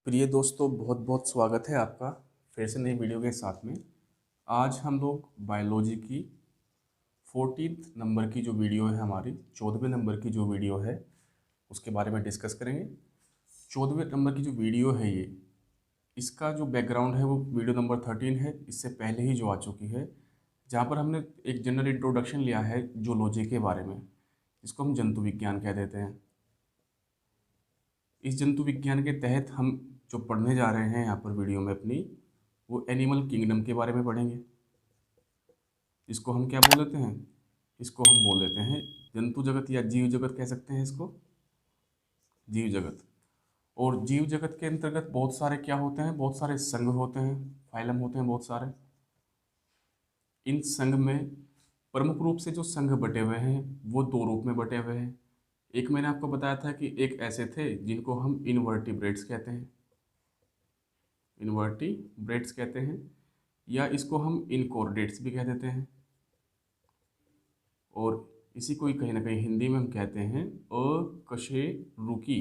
प्रिय दोस्तों, बहुत बहुत स्वागत है आपका फिर से नई वीडियो के साथ में। आज हम लोग बायोलॉजी की 14th नंबर की जो वीडियो है, हमारी 14वें नंबर की जो वीडियो है, उसके बारे में डिस्कस करेंगे। 14वें नंबर की जो वीडियो है इसका जो बैकग्राउंड है वो वीडियो नंबर 13 है, इससे पहले ही जो आ चुकी है, जहाँ पर हमने एक जनरल इंट्रोडक्शन लिया है जूलॉजी के बारे में, जिसको हम जंतु विज्ञान कह देते हैं। इस जंतु विज्ञान के तहत हम जो पढ़ने जा रहे हैं यहाँ पर वीडियो में अपनी, वो एनिमल किंगडम के बारे में पढ़ेंगे। इसको हम क्या बोल देते हैं? इसको हम बोल देते हैं जंतु जगत या जीव जगत कह सकते हैं इसको, जीव जगत। और जीव जगत के अंतर्गत बहुत सारे क्या होते हैं? बहुत सारे संघ होते हैं, फाइलम होते हैं बहुत सारे। इन संघ में प्रमुख रूप से जो संघ बटे हुए हैं वो दो रूप में बटे हुए हैं। एक मैंने आपको बताया था कि एक ऐसे थे जिनको हम इनवर्टिब्रेट्स कहते हैं, इनवर्टिब्रेट्स कहते हैं, या इसको हम इनकॉर्डेट्स भी कह देते हैं। और इसी को ही कहीं ना कहीं हिंदी में हम कहते हैं अकशेरुकी,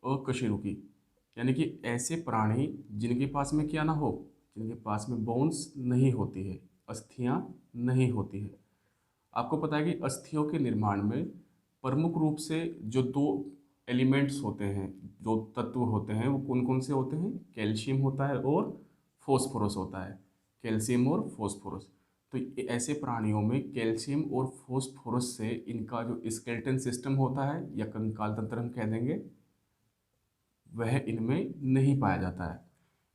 अकशेरुकी। यानी कि ऐसे प्राणी जिनके पास में क्या ना हो, जिनके पास में बोन्स नहीं होती है, अस्थियां नहीं होती है। आपको पता है कि अस्थियों के निर्माण में प्रमुख रूप से जो दो एलिमेंट्स होते हैं, जो तत्व होते हैं, वो कौन कौन से होते हैं? कैल्शियम होता है और फॉस्फोरस होता है, कैल्शियम और फॉस्फोरस। तो ऐसे प्राणियों में कैल्शियम और फॉस्फोरस से इनका जो स्केलेटन सिस्टम होता है या कंकाल तंत्र हम कह देंगे, वह इनमें नहीं पाया जाता है।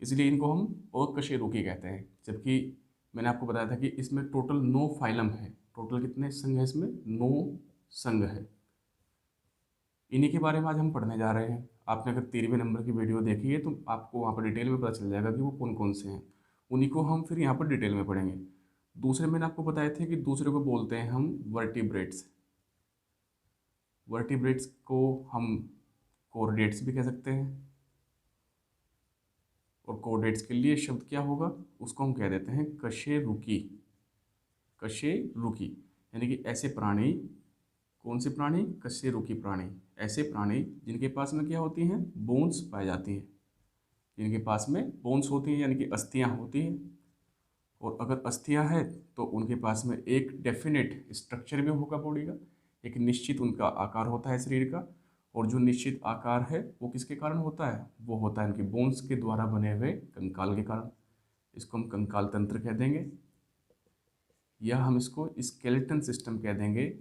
इसलिए इनको हम अकशेरुकी कहते हैं। जबकि मैंने आपको बताया था कि इसमें टोटल 9 फाइलम है। टोटल कितने संघ है इसमें? 9 संघ है। इन्हीं के बारे में आज हम पढ़ने जा रहे हैं। आपने अगर 13वें नंबर की वीडियो देखी है तो आपको वहाँ पर डिटेल में पता चल जाएगा कि वो कौन कौन से हैं। उन्हीं को हम फिर यहाँ पर डिटेल में पढ़ेंगे। दूसरे मैंने आपको बताए थे कि दूसरे को बोलते हैं हम वर्टिब्रेट्स। वर्टिब्रेट्स को हम कोर्डेट्स भी कह सकते हैं। और कोर्डेट्स के लिए शब्द क्या होगा? उसको हम कह देते हैं कशेरुकी, कशेरुकी। यानी कि ऐसे प्राणी, कौन से प्राणी? कशेरुकी प्राणी। ऐसे प्राणी जिनके पास में क्या होती हैं? बोन्स पाई जाती हैं। जिनके पास में बोन्स होती हैं यानी कि अस्थियां होती हैं। और अगर अस्थियां हैं तो उनके पास में एक डेफिनेट स्ट्रक्चर भी होगा बॉडी का, एक निश्चित उनका आकार होता है शरीर का। और जो निश्चित आकार है वो किसके कारण होता है? वो होता है उनके बोन्स के द्वारा बने हुए कंकाल के कारण। इसको हम कंकाल तंत्र कह देंगे, या हम इसको स्केलेटन सिस्टम कह देंगे,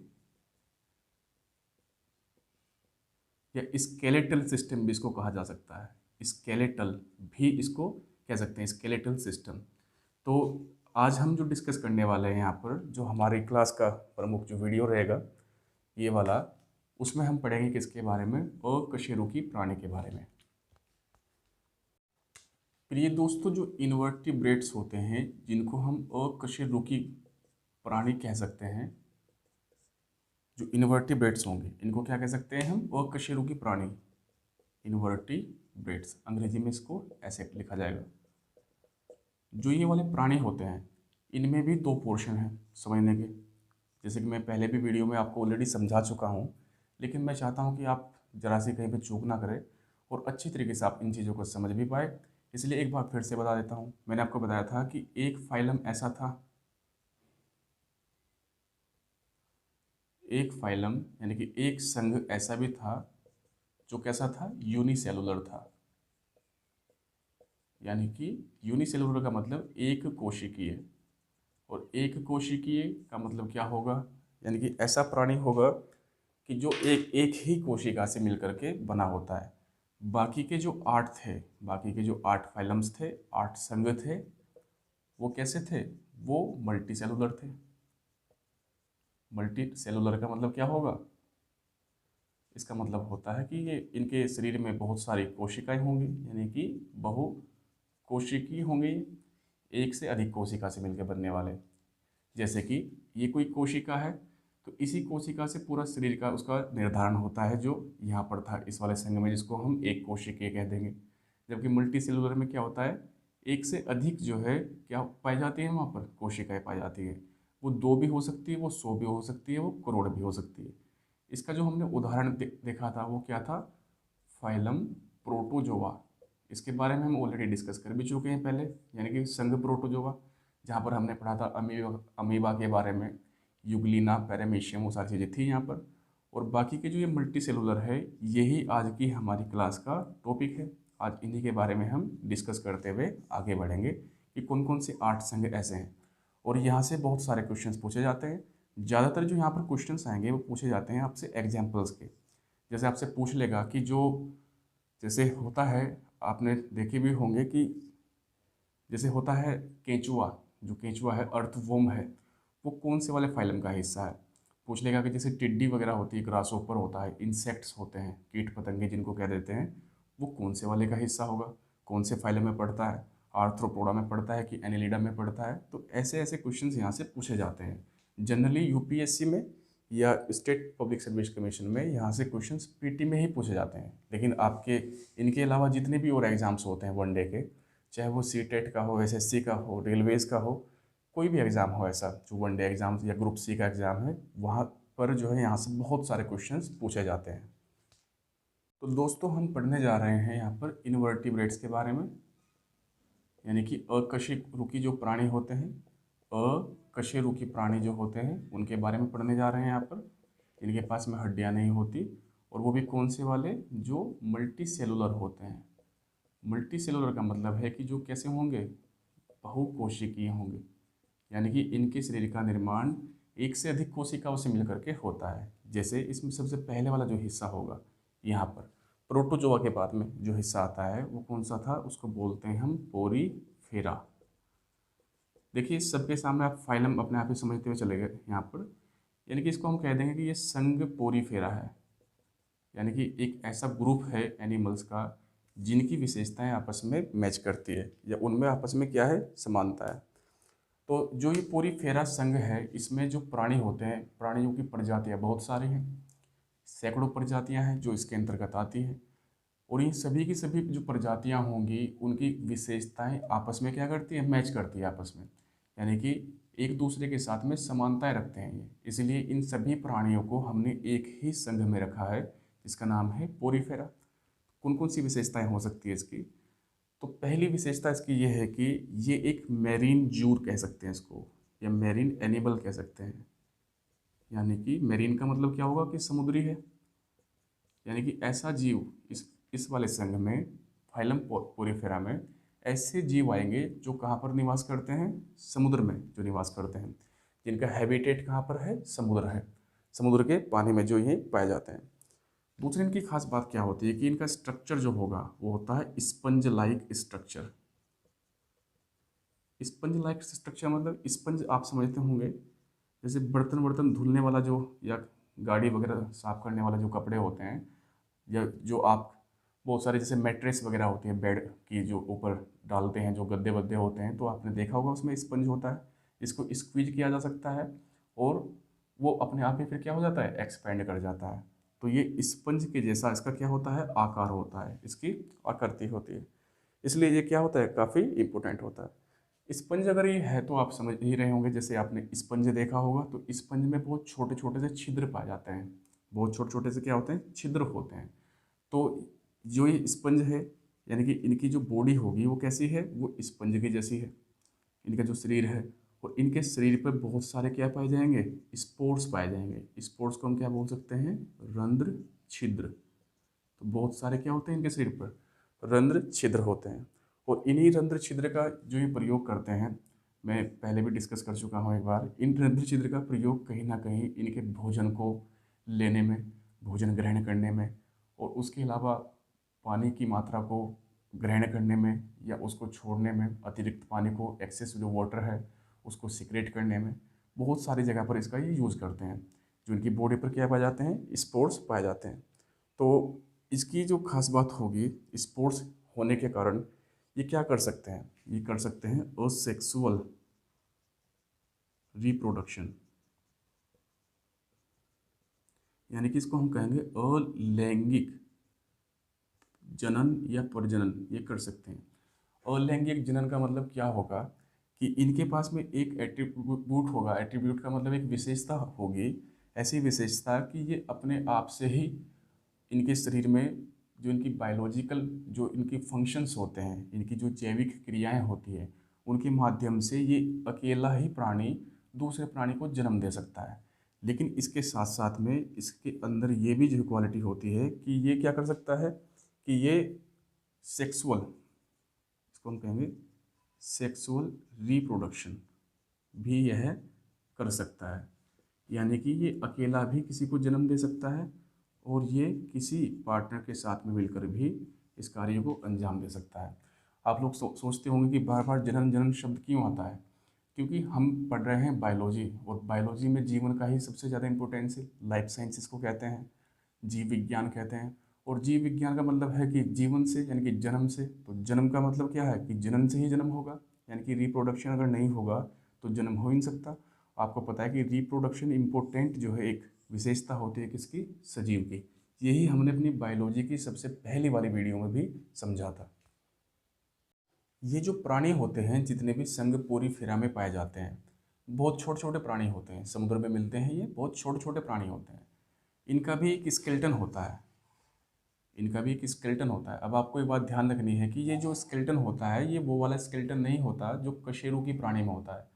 या स्केलेटल सिस्टम भी इसको कहा जा सकता है। स्केलेटल भी इसको कह सकते हैं, स्केलेटल सिस्टम। तो आज हम जो डिस्कस करने वाले हैं यहाँ पर, जो हमारी क्लास का प्रमुख जो वीडियो रहेगा ये वाला, उसमें हम पढ़ेंगे किसके बारे में? अकशेरुकी प्राणी के बारे में। प्रिय दोस्तों, जो इनवर्टिब्रेट्स होते हैं जिनको हम अकशेरुकी प्राणी कह सकते हैं, जो इनवर्टिब्रेट्स होंगे इनको क्या कह सकते हैं हम? अकशेरुकी प्राणी, इनवर्टिब्रेट्स। अंग्रेजी में इसको ऐसे लिखा जाएगा। जो ये वाले प्राणी होते हैं इनमें भी दो पोर्शन हैं समझने के। जैसे कि मैं पहले भी वीडियो में आपको ऑलरेडी समझा चुका हूँ, लेकिन मैं चाहता हूँ कि आप जरा सी कहीं पे चूक ना करें और अच्छी तरीके से आप इन चीज़ों को समझ भी पाए। इसलिए एक बार फिर से बता देता हूँ। मैंने आपको बताया था कि एक फाइलम ऐसा था, एक फाइलम यानी कि एक संघ ऐसा भी था जो कैसा था? यूनिसेलुलर था। यानी कि यूनिसेलुलर का मतलब एक कोशिकीय, और एक कोशिकीय का मतलब क्या होगा? यानी कि ऐसा प्राणी होगा कि जो एक एक ही कोशिका से मिलकर के बना होता है। बाकी के जो 8 थे, बाकी के जो 8 फाइलम्स थे, 8 संघ थे, वो कैसे थे? वो मल्टी सेलुलर थे। मल्टी सेलुलर का मतलब क्या होगा? इसका मतलब होता है कि ये इनके शरीर में बहुत सारी कोशिकाएं होंगी, यानी कि बहु कोशिकीय होंगे, एक से अधिक कोशिका से मिलकर बनने वाले। जैसे कि ये कोई कोशिका है तो इसी कोशिका से पूरा शरीर का उसका निर्धारण होता है, जो यहाँ पर था इस वाले संघ में, जिसको हम एक कोशिकीय कह देंगे। जबकि मल्टी सेलुलर में क्या होता है? एक से अधिक जो है क्या पाई जाती है? वहाँ पर कोशिकाएं पाई जाती है। वो 2 भी हो सकती है, वो 100 भी हो सकती है, वो करोड़ भी हो सकती है। इसका जो हमने उदाहरण देखा था वो क्या था? Phylum protozoa. इसके बारे में हम ऑलरेडी डिस्कस कर भी चुके हैं पहले, यानी कि संघ प्रोटोजोआ, जहाँ पर हमने पढ़ा था अमीबा के बारे में, यूग्लिना, पैरामीशियम, वो सारी चीज़ें थी यहाँ पर। और बाकी के जो ये मल्टी सेलुलर है, यही आज की हमारी क्लास का टॉपिक है। आज इन्हीं के बारे में हम डिस्कस करते हुए आगे बढ़ेंगे कि कौन कौन से 8 संघ ऐसे हैं। और यहाँ से बहुत सारे क्वेश्चंस पूछे जाते हैं। ज़्यादातर जो यहाँ पर क्वेश्चंस आएंगे वो पूछे जाते हैं आपसे एग्जाम्पल्स के। जैसे आपसे पूछ लेगा कि जो जैसे होता है, आपने देखे भी होंगे कि जैसे होता है केंचुआ, जो केंचुआ है, अर्थवॉर्म है, वो कौन से वाले फाइलम का हिस्सा है। पूछ लेगा कि जैसे टिड्डी वगैरह होती है, ग्रासहोपर होता है, इंसेक्ट्स होते हैं, कीट पतंगे जिनको कह देते हैं, वो कौन से वाले का हिस्सा होगा, कौन से फाइलम में पड़ता है, आर्थ्रोपोडा में पड़ता है कि एनिलिडा में पड़ता है। तो ऐसे ऐसे क्वेश्चन यहाँ से पूछे जाते हैं। जनरली यूपीएससी में या स्टेट पब्लिक सर्विस कमीशन में यहाँ से क्वेश्चंस पीटी में ही पूछे जाते हैं। लेकिन आपके इनके अलावा जितने भी और एग्ज़ाम्स होते हैं वनडे के, चाहे वो सीटेट का हो, एसएससी का हो, रेलवेज़ का हो, कोई भी एग्ज़ाम हो ऐसा जो वनडे एग्ज़ाम या ग्रुप सी का एग्ज़ाम है, वहाँ पर जो है यहाँ से बहुत सारे क्वेश्चंस पूछे जाते हैं। तो दोस्तों हम पढ़ने जा रहे हैं यहाँ पर इनवर्टिब्रेट्स के बारे में, यानी कि अकशेरुकी जो प्राणी होते हैं, अकशेरुकी प्राणी जो होते हैं उनके बारे में पढ़ने जा रहे हैं यहाँ पर, जिनके पास में हड्डियाँ नहीं होती, और वो भी कौन से वाले, जो मल्टी सेलुलर होते हैं। मल्टी सेलुलर का मतलब है कि जो कैसे होंगे, बहुकोशिकीय होंगे, यानी कि इनके शरीर का निर्माण एक से अधिक कोशिकाओं से मिलकर के होता है। जैसे इसमें सबसे पहले वाला जो हिस्सा होगा यहाँ पर प्रोटोजोआ के बाद में जो हिस्सा आता है वो कौन सा था, उसको बोलते हैं हम पोरीफेरा। देखिए सबके सामने आप फाइलम अपने आप ही समझते हुए चले गए यहाँ पर, यानी कि इसको हम कह देंगे कि ये संघ पोरीफेरा है, यानी कि एक ऐसा ग्रुप है एनिमल्स का जिनकी विशेषताएं आपस में मैच करती है या उनमें आपस में क्या है, समानता है। तो जो ये पोरीफेरा संघ है, इसमें जो प्राणी होते हैं, प्राणियों की प्रजातियां बहुत सारी हैं, सैकड़ों प्रजातियां हैं जो इसके अंतर्गत आती हैं। और ये सभी की सभी जो प्रजातियां होंगी उनकी विशेषताएं आपस में क्या करती है, मैच करती है आपस में, यानी कि एक दूसरे के साथ में समानताएं रखते हैं ये। इसलिए इन सभी प्राणियों को हमने एक ही संघ में रखा है, जिसका नाम है पोरीफेरा। कौन कौन सी विशेषताएं हो सकती है इसकी, तो पहली विशेषता इसकी ये है कि ये एक मैरीन जूर कह सकते हैं इसको, या मैरीन एनिमल कह सकते हैं। यानी कि मैरीन का मतलब क्या होगा कि समुद्री है, यानी कि ऐसा जीव इस वाले संघ में, फाइलम पोरीफेरा में ऐसे जीव आएंगे जो कहाँ पर निवास करते हैं, समुद्र में जो निवास करते हैं, जिनका हैबिटेट कहाँ पर है, समुद्र है, समुद्र के पानी में जो ये पाए जाते हैं। दूसरी इनकी खास बात क्या होती है कि इनका स्ट्रक्चर जो होगा वो होता है sponge like structure. Sponge like structure मतलब स्पंज आप समझते होंगे, जैसे बर्तन वर्तन धुलने वाला जो, या गाड़ी वगैरह साफ करने वाला जो कपड़े होते हैं, या जो आप बहुत सारे जैसे मैट्रेस वगैरह होती है बेड की जो ऊपर डालते हैं, जो गद्दे वद्दे होते हैं, तो आपने देखा होगा उसमें स्पंज होता है। इसको स्क्वीज किया जा सकता है और वो अपने आप ही फिर क्या हो जाता है, एक्सपेंड कर जाता है। तो ये स्पंज के जैसा इसका क्या होता है, आकार होता है, इसकी आकृति होती है। इसलिए ये क्या होता है, काफ़ी इंपॉर्टेंट होता है। स्पंज अगर ये है तो आप समझ ही रहे होंगे, जैसे आपने स्पंज देखा होगा तो स्पंज में बहुत छोटे छोटे से छिद्र पाए जाते हैं, बहुत छोटे छोटे से क्या होते हैं, छिद्र होते हैं। तो जो ये स्पंज है, यानी कि इनकी जो बॉडी होगी वो कैसी है, वो स्पंज की जैसी है, इनका जो शरीर है। और इनके शरीर पर बहुत सारे क्या पाए जाएंगे, स्पोर्स पाए जाएंगे। स्पोर्स को हम क्या बोल सकते हैं, रंध्र छिद्र। तो बहुत सारे क्या होते हैं इनके शरीर पर, रंध्र छिद्र होते हैं। और इन्हीं रंध्र छिद्र का जो ये प्रयोग करते हैं, मैं पहले भी डिस्कस कर चुका हूँ एक बार, इन रंध्र छिद्र का प्रयोग कहीं ना कहीं इनके भोजन को लेने में, भोजन ग्रहण करने में, और उसके अलावा पानी की मात्रा को ग्रहण करने में या उसको छोड़ने में, अतिरिक्त पानी को, एक्सेस जो वाटर है उसको सिक्रेट करने में, बहुत सारी जगह पर इसका ये यूज़ करते हैं। जो इनकी बॉडी पर क्या पाए जाते हैं, स्पोर्स पाए जाते हैं। तो इसकी जो खास बात होगी, स्पोर्ट्स होने के कारण ये क्या कर सकते हैं, ये कर सकते हैं असेक्सुअल रिप्रोडक्शन, यानी कि इसको हम कहेंगे अलैंगिक जनन या प्रजनन, ये कर सकते हैं। अलैंगिक जनन का मतलब क्या होगा कि इनके पास में एक एट्रीब्यूट होगा, एट्रीब्यूट का मतलब एक विशेषता होगी, ऐसी विशेषता कि ये अपने आप से ही इनके शरीर में जो इनकी बायोलॉजिकल जो इनकी फंक्शंस होते हैं, इनकी जो जैविक क्रियाएं होती हैं, उनके माध्यम से ये अकेला ही प्राणी दूसरे प्राणी को जन्म दे सकता है। लेकिन इसके साथ साथ में इसके अंदर ये भी जो क्वालिटी होती है कि ये क्या कर सकता है कि ये सेक्सुअल, इसको हम कहेंगे सेक्सुअल रिप्रोडक्शन भी यह कर सकता है। यानी कि ये अकेला भी किसी को जन्म दे सकता है और ये किसी पार्टनर के साथ में मिलकर भी इस कार्य को अंजाम दे सकता है। आप लोग सोचते होंगे कि बार बार जनन जनन शब्द क्यों आता है। क्योंकि हम पढ़ रहे हैं बायोलॉजी, और बायोलॉजी में जीवन का ही सबसे ज़्यादा इंपॉर्टेंस है। लाइफ साइंसेस को कहते हैं, जीव विज्ञान कहते हैं। और जीव विज्ञान का मतलब है कि जीवन से यानी कि जन्म से। तो जन्म का मतलब क्या है कि जनन से ही जन्म होगा, यानी कि रिप्रोडक्शन अगर नहीं होगा तो जन्म हो ही नहीं सकता। आपको पता है कि रिप्रोडक्शन इम्पोर्टेंट जो है एक विशेषता होती है किसकी, सजीव की। यही हमने अपनी बायोलॉजी की सबसे पहली वाली वीडियो में भी समझा था। ये जो प्राणी होते हैं जितने भी संघ फेरा में पाए जाते हैं, बहुत छोटे छोटे प्राणी होते हैं, समुद्र में मिलते हैं, ये बहुत छोटे छोटे प्राणी होते हैं। इनका भी एक स्केलेटन होता है, इनका भी एक स्केलेटन होता है। अब आपको एक बात ध्यान रखनी है कि ये जो स्केलेटन होता है ये वो वाला स्केलेटन नहीं होता जो कशेरुकी प्राणी में होता है।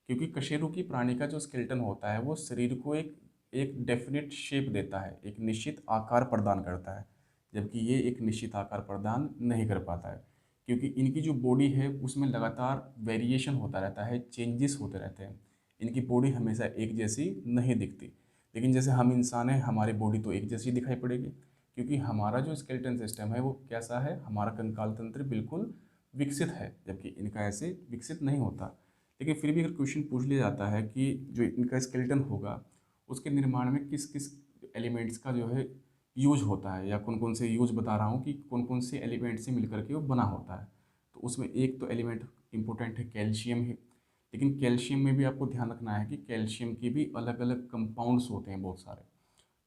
क्योंकि कशेरुकी प्राणी का जो स्केलेटन होता है वो शरीर को एक एक डेफिनेट शेप देता है, एक निश्चित आकार प्रदान करता है, जबकि ये एक निश्चित आकार प्रदान नहीं कर पाता है। क्योंकि इनकी जो बॉडी है उसमें लगातार वेरिएशन होता रहता है, चेंजेस होते रहते हैं। इनकी बॉडी हमेशा एक जैसी नहीं दिखती। लेकिन जैसे हम इंसान हैं, हमारी बॉडी तो एक जैसी दिखाई पड़ेगी, क्योंकि हमारा जो स्केलेटन सिस्टम है वो कैसा है, हमारा कंकाल तंत्र बिल्कुल विकसित है, जबकि इनका ऐसे विकसित नहीं होता। लेकिन फिर भी अगर क्वेश्चन पूछ लिया जाता है कि जो इनका स्केलेटन होगा उसके निर्माण में किस किस एलिमेंट्स का जो है यूज होता है, या कौन कौन से यूज बता रहा हूँ कि कौन कौन से एलिमेंट से मिलकर के वो बना होता है, तो उसमें एक तो एलिमेंट इंपॉर्टेंट है कैल्शियम ही। लेकिन कैल्शियम में भी आपको ध्यान रखना है कि कैल्शियम की भी अलग अलग कंपाउंड्स होते हैं बहुत सारे।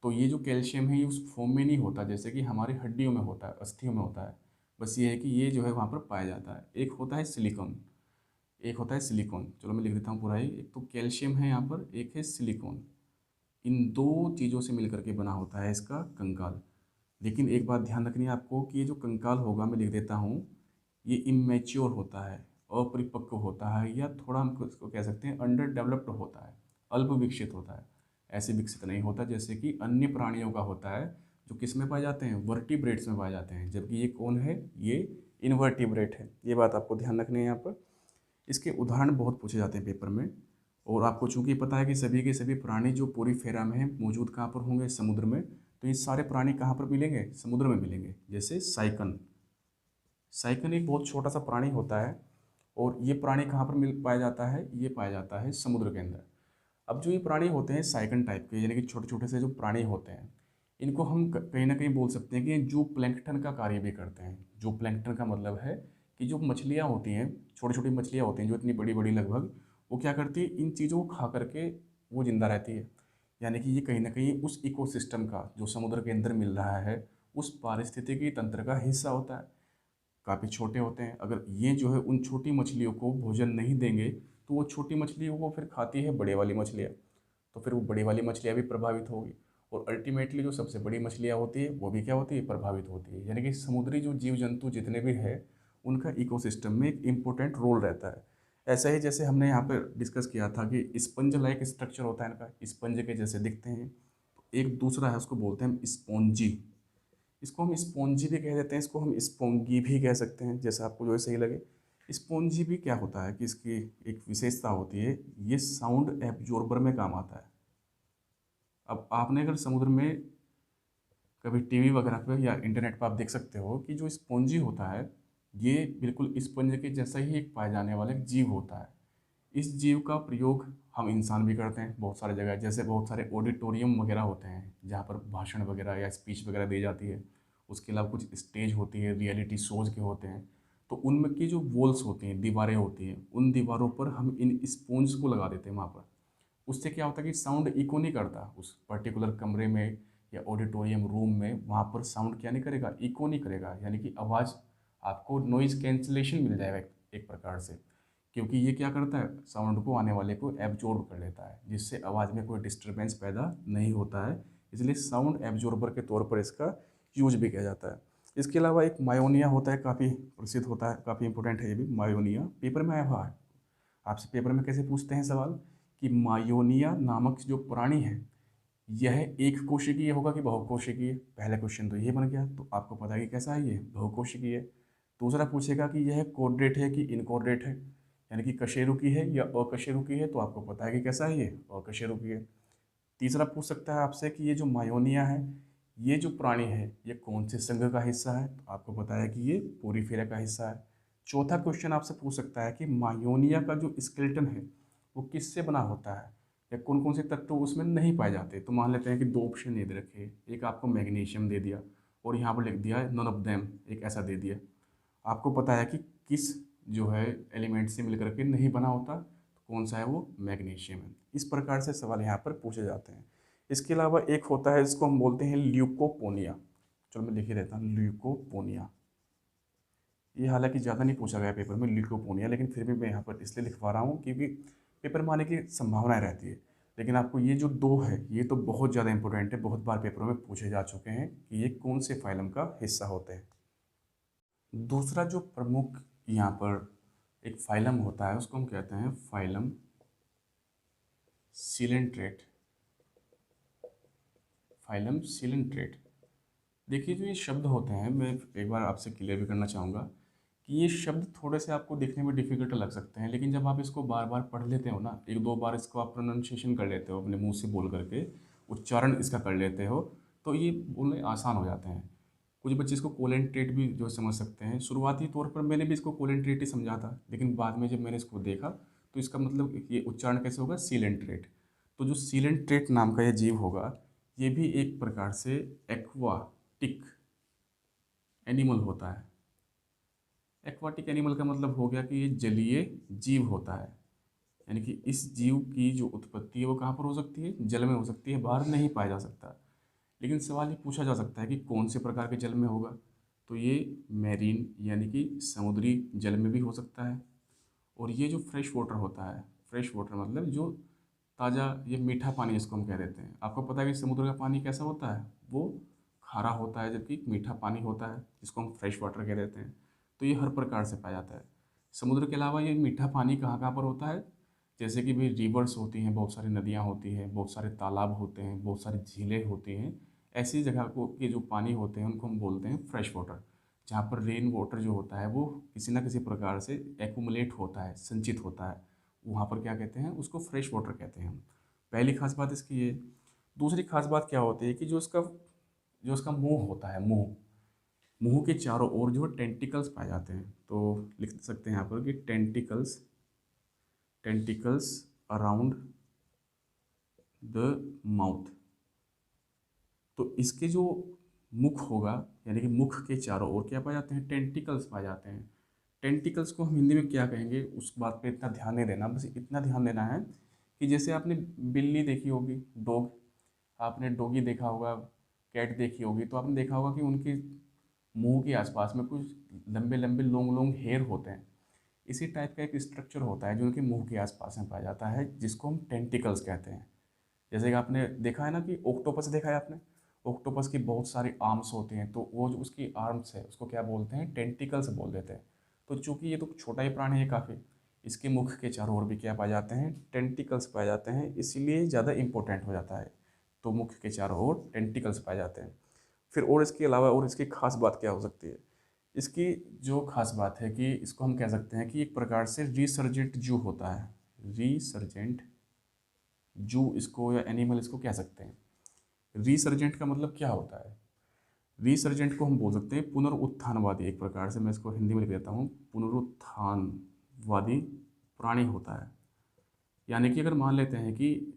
तो ये जो कैल्शियम है ये उस फॉर्म में नहीं होता जैसे कि हमारी हड्डियों में होता है, अस्थियों में होता है। बस ये है कि ये जो है वहाँ पर पाया जाता है। एक होता है सिलिकॉन, एक होता है सिलिकॉन। चलो मैं लिख देता हूँ पूरा ही। एक तो कैल्शियम है यहाँ पर, एक है सिलिकॉन। इन दो चीज़ों से मिलकर के बना होता है इसका कंकाल। लेकिन एक बात ध्यान रखनी है आपको कि ये जो कंकाल होगा, मैं लिख देता हूँ, ये इमेच्योर होता है, अपरिपक्व होता है, या थोड़ा हम इसको कह सकते हैं अंडर डेवलप्ड होता है, अल्प विकसित होता है। ऐसे विकसित नहीं होता जैसे कि अन्य प्राणियों का होता है जो किस में पाए जाते हैं, वर्टिब्रेट्स में पाए जाते हैं। जबकि ये कौन है, ये इनवर्टिब्रेट है। ये बात आपको ध्यान रखनी है यहाँ पर। इसके उदाहरण बहुत पूछे जाते हैं पेपर में। और आपको चूंकि पता है कि सभी के सभी प्राणी जो पूरी फेरा में हैं मौजूद कहाँ पर होंगे, समुद्र में। तो ये सारे प्राणी कहाँ पर मिलेंगे, समुद्र में मिलेंगे। जैसे साइकन, साइकन एक बहुत छोटा सा प्राणी होता है, और ये प्राणी कहाँ पर मिल पाया जाता है, ये पाया जाता है समुद्र के अंदर। अब जो ये प्राणी होते हैं साइकन टाइप के, यानी कि छोटे छोटे से जो प्राणी होते हैं, इनको हम कहीं ना कहीं बोल सकते हैं कि ये जू प्लैंकटन का कार्य भी करते हैं। जू प्लैंकटन का मतलब है कि जो मछलियाँ होती हैं, छोटी छोटी मछलियाँ होती हैं जो इतनी बड़ी बड़ी लगभग, वो क्या करती है, इन चीज़ों को खा करके वो जिंदा रहती है। यानी कि ये कहीं ना कहीं उस इकोसिस्टम का जो समुद्र के अंदर मिल रहा है, उस पारिस्थितिकी तंत्र का हिस्सा होता है। काफ़ी छोटे होते हैं। अगर ये जो है उन छोटी मछलियों को भोजन नहीं देंगे तो वो छोटी मछलियों को फिर खाती है बड़े वाली मछलियाँ, तो फिर वो बड़ी वाली मछलियाँ भी प्रभावित होगी। और अल्टीमेटली जो सबसे बड़ी मछलियाँ होती है वो भी क्या होती है, प्रभावित होती है। यानी कि समुद्री जो जीव जंतु जितने भी हैं उनका इकोसिस्टम में एक इम्पोर्टेंट रोल रहता है। ऐसा ही जैसे हमने यहाँ पर डिस्कस किया था कि स्पंज लाइक स्ट्रक्चर होता है इनका, स्पंज के जैसे दिखते हैं। एक दूसरा है उसको बोलते हैं स्पॉन्जी। इसको हम स्पॉन्जी भी कह देते हैं, इसको हम स्पोंगी भी कह सकते हैं, जैसा आपको जो सही लगे। स्पॉन्जी भी क्या होता है कि इसकी एक विशेषता होती है, ये साउंड एब्जॉर्बर में काम आता है। अब आपने अगर समुद्र में कभी टीवी वगैरह पे या इंटरनेट पर आप देख सकते हो कि जो स्पॉन्जी होता है ये बिल्कुल स्पंज के जैसा ही एक पाए जाने वाला एक जीव होता है। इस जीव का प्रयोग हम इंसान भी करते हैं बहुत सारी जगह। जैसे बहुत सारे ऑडिटोरियम वगैरह होते हैं जहाँ पर भाषण वगैरह या स्पीच वगैरह दी जाती है। उसके अलावा कुछ स्टेज होती है, रियलिटी शोज के होते हैं, तो उनमें की जो वॉल्स होती हैं, दीवारें होती हैं, उन दीवारों पर हम इन स्पॉन्ज को लगा देते हैं वहाँ पर। उससे क्या होता है कि साउंड इको नहीं करता उस पर्टिकुलर कमरे में या ऑडिटोरियम रूम में। वहाँ पर साउंड क्या नहीं करेगा, इको नहीं करेगा, यानी कि आवाज़ आपको नॉइज़ कैंसिलेशन मिल जाएगा एक प्रकार से। क्योंकि ये क्या करता है, साउंड को आने वाले को एब्जॉर्ब कर लेता है, जिससे आवाज़ में कोई डिस्टरबेंस पैदा नहीं होता है। इसलिए साउंड एब्जॉर्बर के तौर पर इसका यूज भी किया जाता है। इसके अलावा एक मायोनिया होता है, काफ़ी प्रसिद्ध होता है, काफ़ी इंपॉर्टेंट है ये भी। मायोनिया पेपर में आया हुआ है, आपसे पेपर में कैसे पूछते हैं सवाल कि मायोनिया नामक जो प्राणी है यह एक कोशिकीय होगा कि बहुकोशिकीय। पहला क्वेश्चन तो ये बन गया, तो आपको पता है कि कैसा है, ये बहुकोशिकीय है। दूसरा पूछेगा कि यह कोऑर्डिनेट है कि इनकोऑर्डिनेट है, यानी कि कशेरुकी है या अकशेरुकी है, तो आपको पता है कि कैसा है, ये अकशेरुकी है। तीसरा पूछ सकता है आपसे कि ये जो मायोनिया है, ये जो प्राणी है ये कौन से संघ का हिस्सा है, तो आपको पता है कि ये पोरीफेरा का हिस्सा है। चौथा क्वेश्चन आपसे पूछ सकता है कि मायोनिया का जो स्केलेटन है वो किससे बना होता है, या कौन कौन से तत्व उसमें नहीं पाए जाते। तो मान लेते हैं कि दो ऑप्शन दे रखे, एक आपको मैग्नीशियम दे दिया और यहाँ पर लिख दिया नॉन ऑफ देम, एक ऐसा दे दिया। आपको पता है कि किस जो है एलिमेंट से मिलकर के नहीं बना होता, तो कौन सा है, वो मैग्नीशियम है। इस प्रकार से सवाल यहाँ पर पूछे जाते हैं। इसके अलावा एक होता है, इसको हम बोलते हैं ल्यूकोपोनिया। चलो मैं लिख ही देता हूँ, ल्यूकोपोनिया। ये हालांकि ज़्यादा नहीं पूछा गया पेपर में ल्यूकोपोनिया, लेकिन फिर भी मैं यहाँ पर इसलिए लिखवा रहा हूँ क्योंकि पेपर में आने की संभावनाएं रहती है। लेकिन आपको ये जो दो है ये तो बहुत ज़्यादा इंपॉर्टेंट है, बहुत बार पेपरों में पूछे जा चुके हैं कि ये कौन से फाइलम का हिस्सा होते हैं। दूसरा जो प्रमुख यहाँ पर एक फाइलम होता है उसको हम कहते हैं फाइलम सिलेंट्रेट। Phylum coelenterate. देखिए जो ये शब्द होते हैं, मैं एक बार आपसे क्लियर भी करना चाहूँगा कि ये शब्द थोड़े से आपको देखने में डिफ़िकल्ट लग सकते हैं, लेकिन जब आप इसको बार बार पढ़ लेते हो ना, एक दो बार इसको आप प्रोनाउंसिएशन कर लेते हो, अपने मुंह से बोल करके उच्चारण इसका कर लेते हो, तो ये बोलने आसान हो जाते हैं। कुछ बच्चे इसको कोलेंट्रेट भी जो समझ सकते हैं। शुरुआती तौर पर मैंने भी इसको कोलेंट्रेट ही समझा था, लेकिन बाद में जब मैंने इसको देखा तो इसका मतलब ये उच्चारण कैसे होगा, सीलेंट्रेट। तो जो सीलेंट्रेट नाम का ये जीव होगा, ये भी एक प्रकार से एक्वाटिक एनिमल होता है। एक्वाटिक एनिमल का मतलब हो गया कि ये जलीय जीव होता है, यानी कि इस जीव की जो उत्पत्ति है वो कहाँ पर हो सकती है, जल में हो सकती है, बाहर नहीं पाया जा सकता। लेकिन सवाल ये पूछा जा सकता है कि कौन से प्रकार के जल में होगा, तो ये मैरीन यानी कि समुद्री जल में भी हो सकता है। और ये जो फ्रेश वाटर होता है, फ्रेश वाटर मतलब जो ताज़ा, ये मीठा पानी जिसको हम कह देते हैं। आपको पता है कि समुद्र का पानी कैसा होता है, वो खारा होता है, जबकि मीठा पानी होता है जिसको हम फ्रेश वाटर कह देते हैं। तो ये हर प्रकार से पाया जाता है। समुद्र के अलावा ये मीठा पानी कहाँ कहाँ पर होता है, जैसे कि भाई रिवर्स होती हैं, बहुत सारी नदियाँ होती हैं, बहुत सारे तालाब होते हैं, बहुत सारी झीलें होती हैं। ऐसी जगह को के जो पानी होते हैं उनको हम बोलते हैं फ्रेश वाटर। जहाँ पर रेन वाटर जो होता है वो किसी ना किसी प्रकार से एक्यूमुलेट होता है, संचित होता है, वहाँ पर क्या कहते हैं, उसको फ्रेश वाटर कहते हैं हम। पहली खास बात इसकी ये। दूसरी खास बात क्या होती है कि जो उसका मुंह होता है, मुंह, मुंह के चारों ओर जो टेंटिकल्स पाए जाते हैं। तो लिख सकते हैं यहाँ पर कि tentacles, tentacles around the mouth. तो इसके जो मुख होगा, यानी कि मुख के चारों ओर क्या पाए जाते हैं, टेंटिकल्स पाए जाते हैं। टेंटिकल्स को हम हिंदी में क्या कहेंगे उस बात पे इतना ध्यान नहीं देना, बस इतना ध्यान देना है कि जैसे आपने बिल्ली देखी होगी, डॉग, आपने डॉगी देखा होगा, कैट देखी होगी, तो आपने देखा होगा कि उनके मुंह के आसपास में कुछ लंबे लंबे लॉन्ग लॉन्ग हेयर होते हैं। इसी टाइप का एक स्ट्रक्चर होता है जो उनके मुंह के आसपास में पाया जाता है, जिसको हम टेंटिकल्स कहते हैं। जैसे कि आपने देखा है ना कि ऑक्टोपस देखा है आपने, ऑक्टोपस की बहुत सारी आर्म्स होती हैं, तो वो जो उसकी आर्म्स है उसको क्या बोलते हैं, टेंटिकल्स बोल देते हैं। तो चूंकि ये तो छोटा ही प्राणी है काफ़ी, इसके मुख के चारों ओर भी क्या पाए जाते हैं, टेंटिकल्स पाए जाते हैं, इसीलिए ज़्यादा इंपॉर्टेंट हो जाता है। तो मुख के चारों ओर टेंटिकल्स पाए जाते हैं। फिर और इसके अलावा और इसकी खास बात क्या हो सकती है, इसकी जो खास बात है कि इसको हम कह सकते हैं कि एक प्रकार से रिसर्जेंट जू होता है। रिसर्जेंट जू इसको या एनिमल इसको कह सकते हैं। रिसर्जेंट का मतलब क्या होता है, रिसर्जेंट को हम बोल सकते हैं पुनरुत्थानवादी। एक प्रकार से मैं इसको हिंदी में लिख देता हूँ, पुनरुत्थानवादी प्राणी होता है। यानी कि अगर मान लेते हैं कि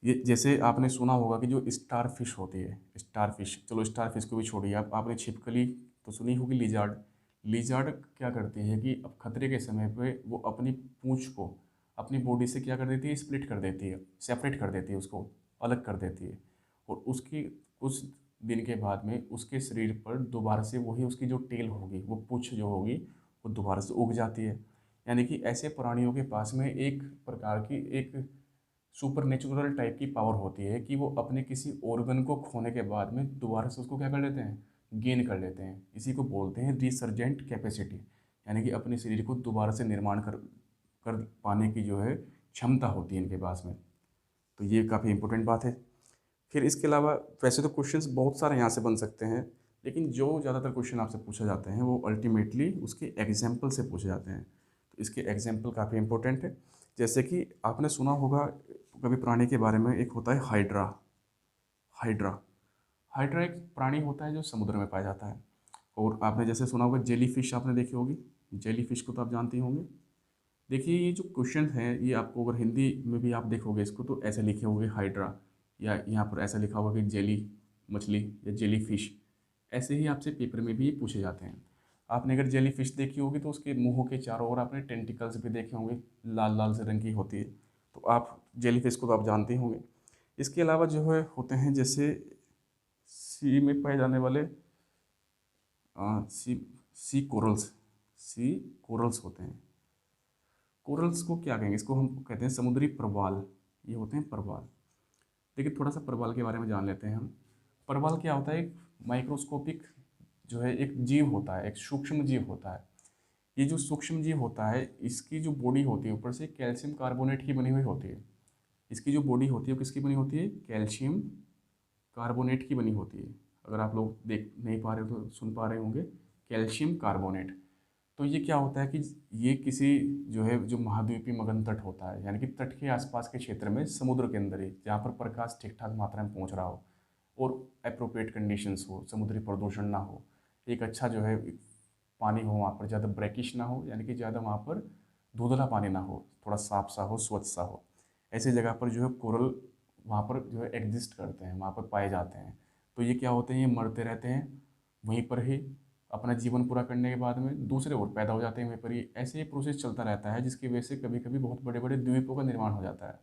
ये, जैसे आपने सुना होगा कि जो स्टार फिश होती है, स्टार फिश, चलो स्टार फिश को भी छोड़िए, आपने छिपकली तो सुनी होगी, लिजार्ड। लिजार्ड क्या करती है कि अब खतरे के समय पे वो अपनी पूंछ को अपनी बॉडी से क्या कर देती है, स्प्लिट कर देती है, सेपरेट कर देती है, उसको अलग कर देती है। और उसकी कुछ दिन के बाद में उसके शरीर पर दोबारा से वही उसकी जो टेल होगी, वो पूंछ जो होगी, वो दोबारा से उग जाती है। यानी कि ऐसे प्राणियों के पास में एक प्रकार की एक सुपर नेचुरल टाइप की पावर होती है कि वो अपने किसी ऑर्गन को खोने के बाद में दोबारा से उसको क्या कर लेते हैं, गेन कर लेते हैं। इसी को बोलते हैं रिसर्जेंट कैपेसिटी, यानी कि अपने शरीर को दोबारा से निर्माण कर कर पाने की जो है क्षमता होती है इनके पास में। तो ये काफ़ी इंपॉर्टेंट बात है। फिर इसके अलावा वैसे तो क्वेश्चंस बहुत सारे यहाँ से बन सकते हैं, लेकिन जो ज़्यादातर क्वेश्चन आपसे पूछे जाते हैं वो अल्टीमेटली उसके एग्जाम्पल से पूछे जाते हैं। तो इसके एग्जाम्पल काफ़ी इंपॉर्टेंट है। जैसे कि आपने सुना होगा कभी प्राणी के बारे में, एक होता है हाइड्रा। हाइड्रा हाइड्रा एक प्राणी होता है जो समुद्र में पाया जाता है। और आपने जैसे सुना होगा जेली फिश, आपने देखी होगी, जेली फिश को तो आप जानते ही होंगे। देखिए ये जो क्वेश्चन है ये आपको अगर हिंदी में भी आप देखोगे इसको तो ऐसे लिखे होंगे हाइड्रा, या यहाँ पर ऐसा लिखा होगा कि जेली मछली या जेली फिश। ऐसे ही आपसे पेपर में भी ये पूछे जाते हैं। आपने अगर जेली फिश देखी होगी तो उसके मुंह के चारों ओर आपने टेंटिकल्स भी देखे होंगे, लाल लाल से रंग की होती है। तो आप जेली फिश को तो आप जानते ही होंगे। इसके अलावा जो है होते हैं जैसे सी में पाए जाने वाले सी सी कोरल्स। सी कोरल्स होते हैं। कोरल्स को क्या कहेंगे, इसको हम कहते हैं समुद्री प्रवाल। ये होते हैं प्रवाल। देखिए थोड़ा सा प्रवाल के बारे में जान लेते हैं हम। प्रवाल क्या होता है, एक माइक्रोस्कोपिक जो है एक जीव होता है, एक सूक्ष्म जीव होता है। ये जो सूक्ष्म जीव होता है इसकी जो बॉडी होती है ऊपर से कैल्शियम कार्बोनेट की बनी हुई होती है। इसकी जो बॉडी होती है वो किसकी बनी होती है, कैल्शियम कार्बोनेट की बनी होती है। अगर आप लोग देख नहीं पा रहे हो तो सुन पा रहे होंगे, कैल्शियम कार्बोनेट। तो ये क्या होता है कि ये किसी जो है जो महाद्वीपीय मगन तट होता है, यानी कि तट के आसपास के क्षेत्र में समुद्र के अंदर ही जहाँ पर प्रकाश ठीक ठाक मात्रा में पहुँच रहा हो और अप्रोप्रिएट कंडीशंस हो, समुद्री प्रदूषण ना हो, एक अच्छा जो है पानी हो वहाँ पर, ज़्यादा ब्रैकिश ना हो, यानी कि ज़्यादा वहाँ पर धुंधला पानी ना हो, थोड़ा साफ सा हो, स्वच्छ सा हो। ऐसी जगह पर जो है कोरल वहाँ पर जो है एग्जिस्ट करते हैं, वहाँ पर पाए जाते हैं। तो ये क्या होते हैं, ये मरते रहते हैं वहीं पर ही, अपना जीवन पूरा करने के बाद में दूसरे और पैदा हो जाते हैं वहीं पर ही। ऐसे ही प्रोसेस चलता रहता है जिसकी वजह से कभी कभी बहुत बड़े बड़े द्वीपों का निर्माण हो जाता है,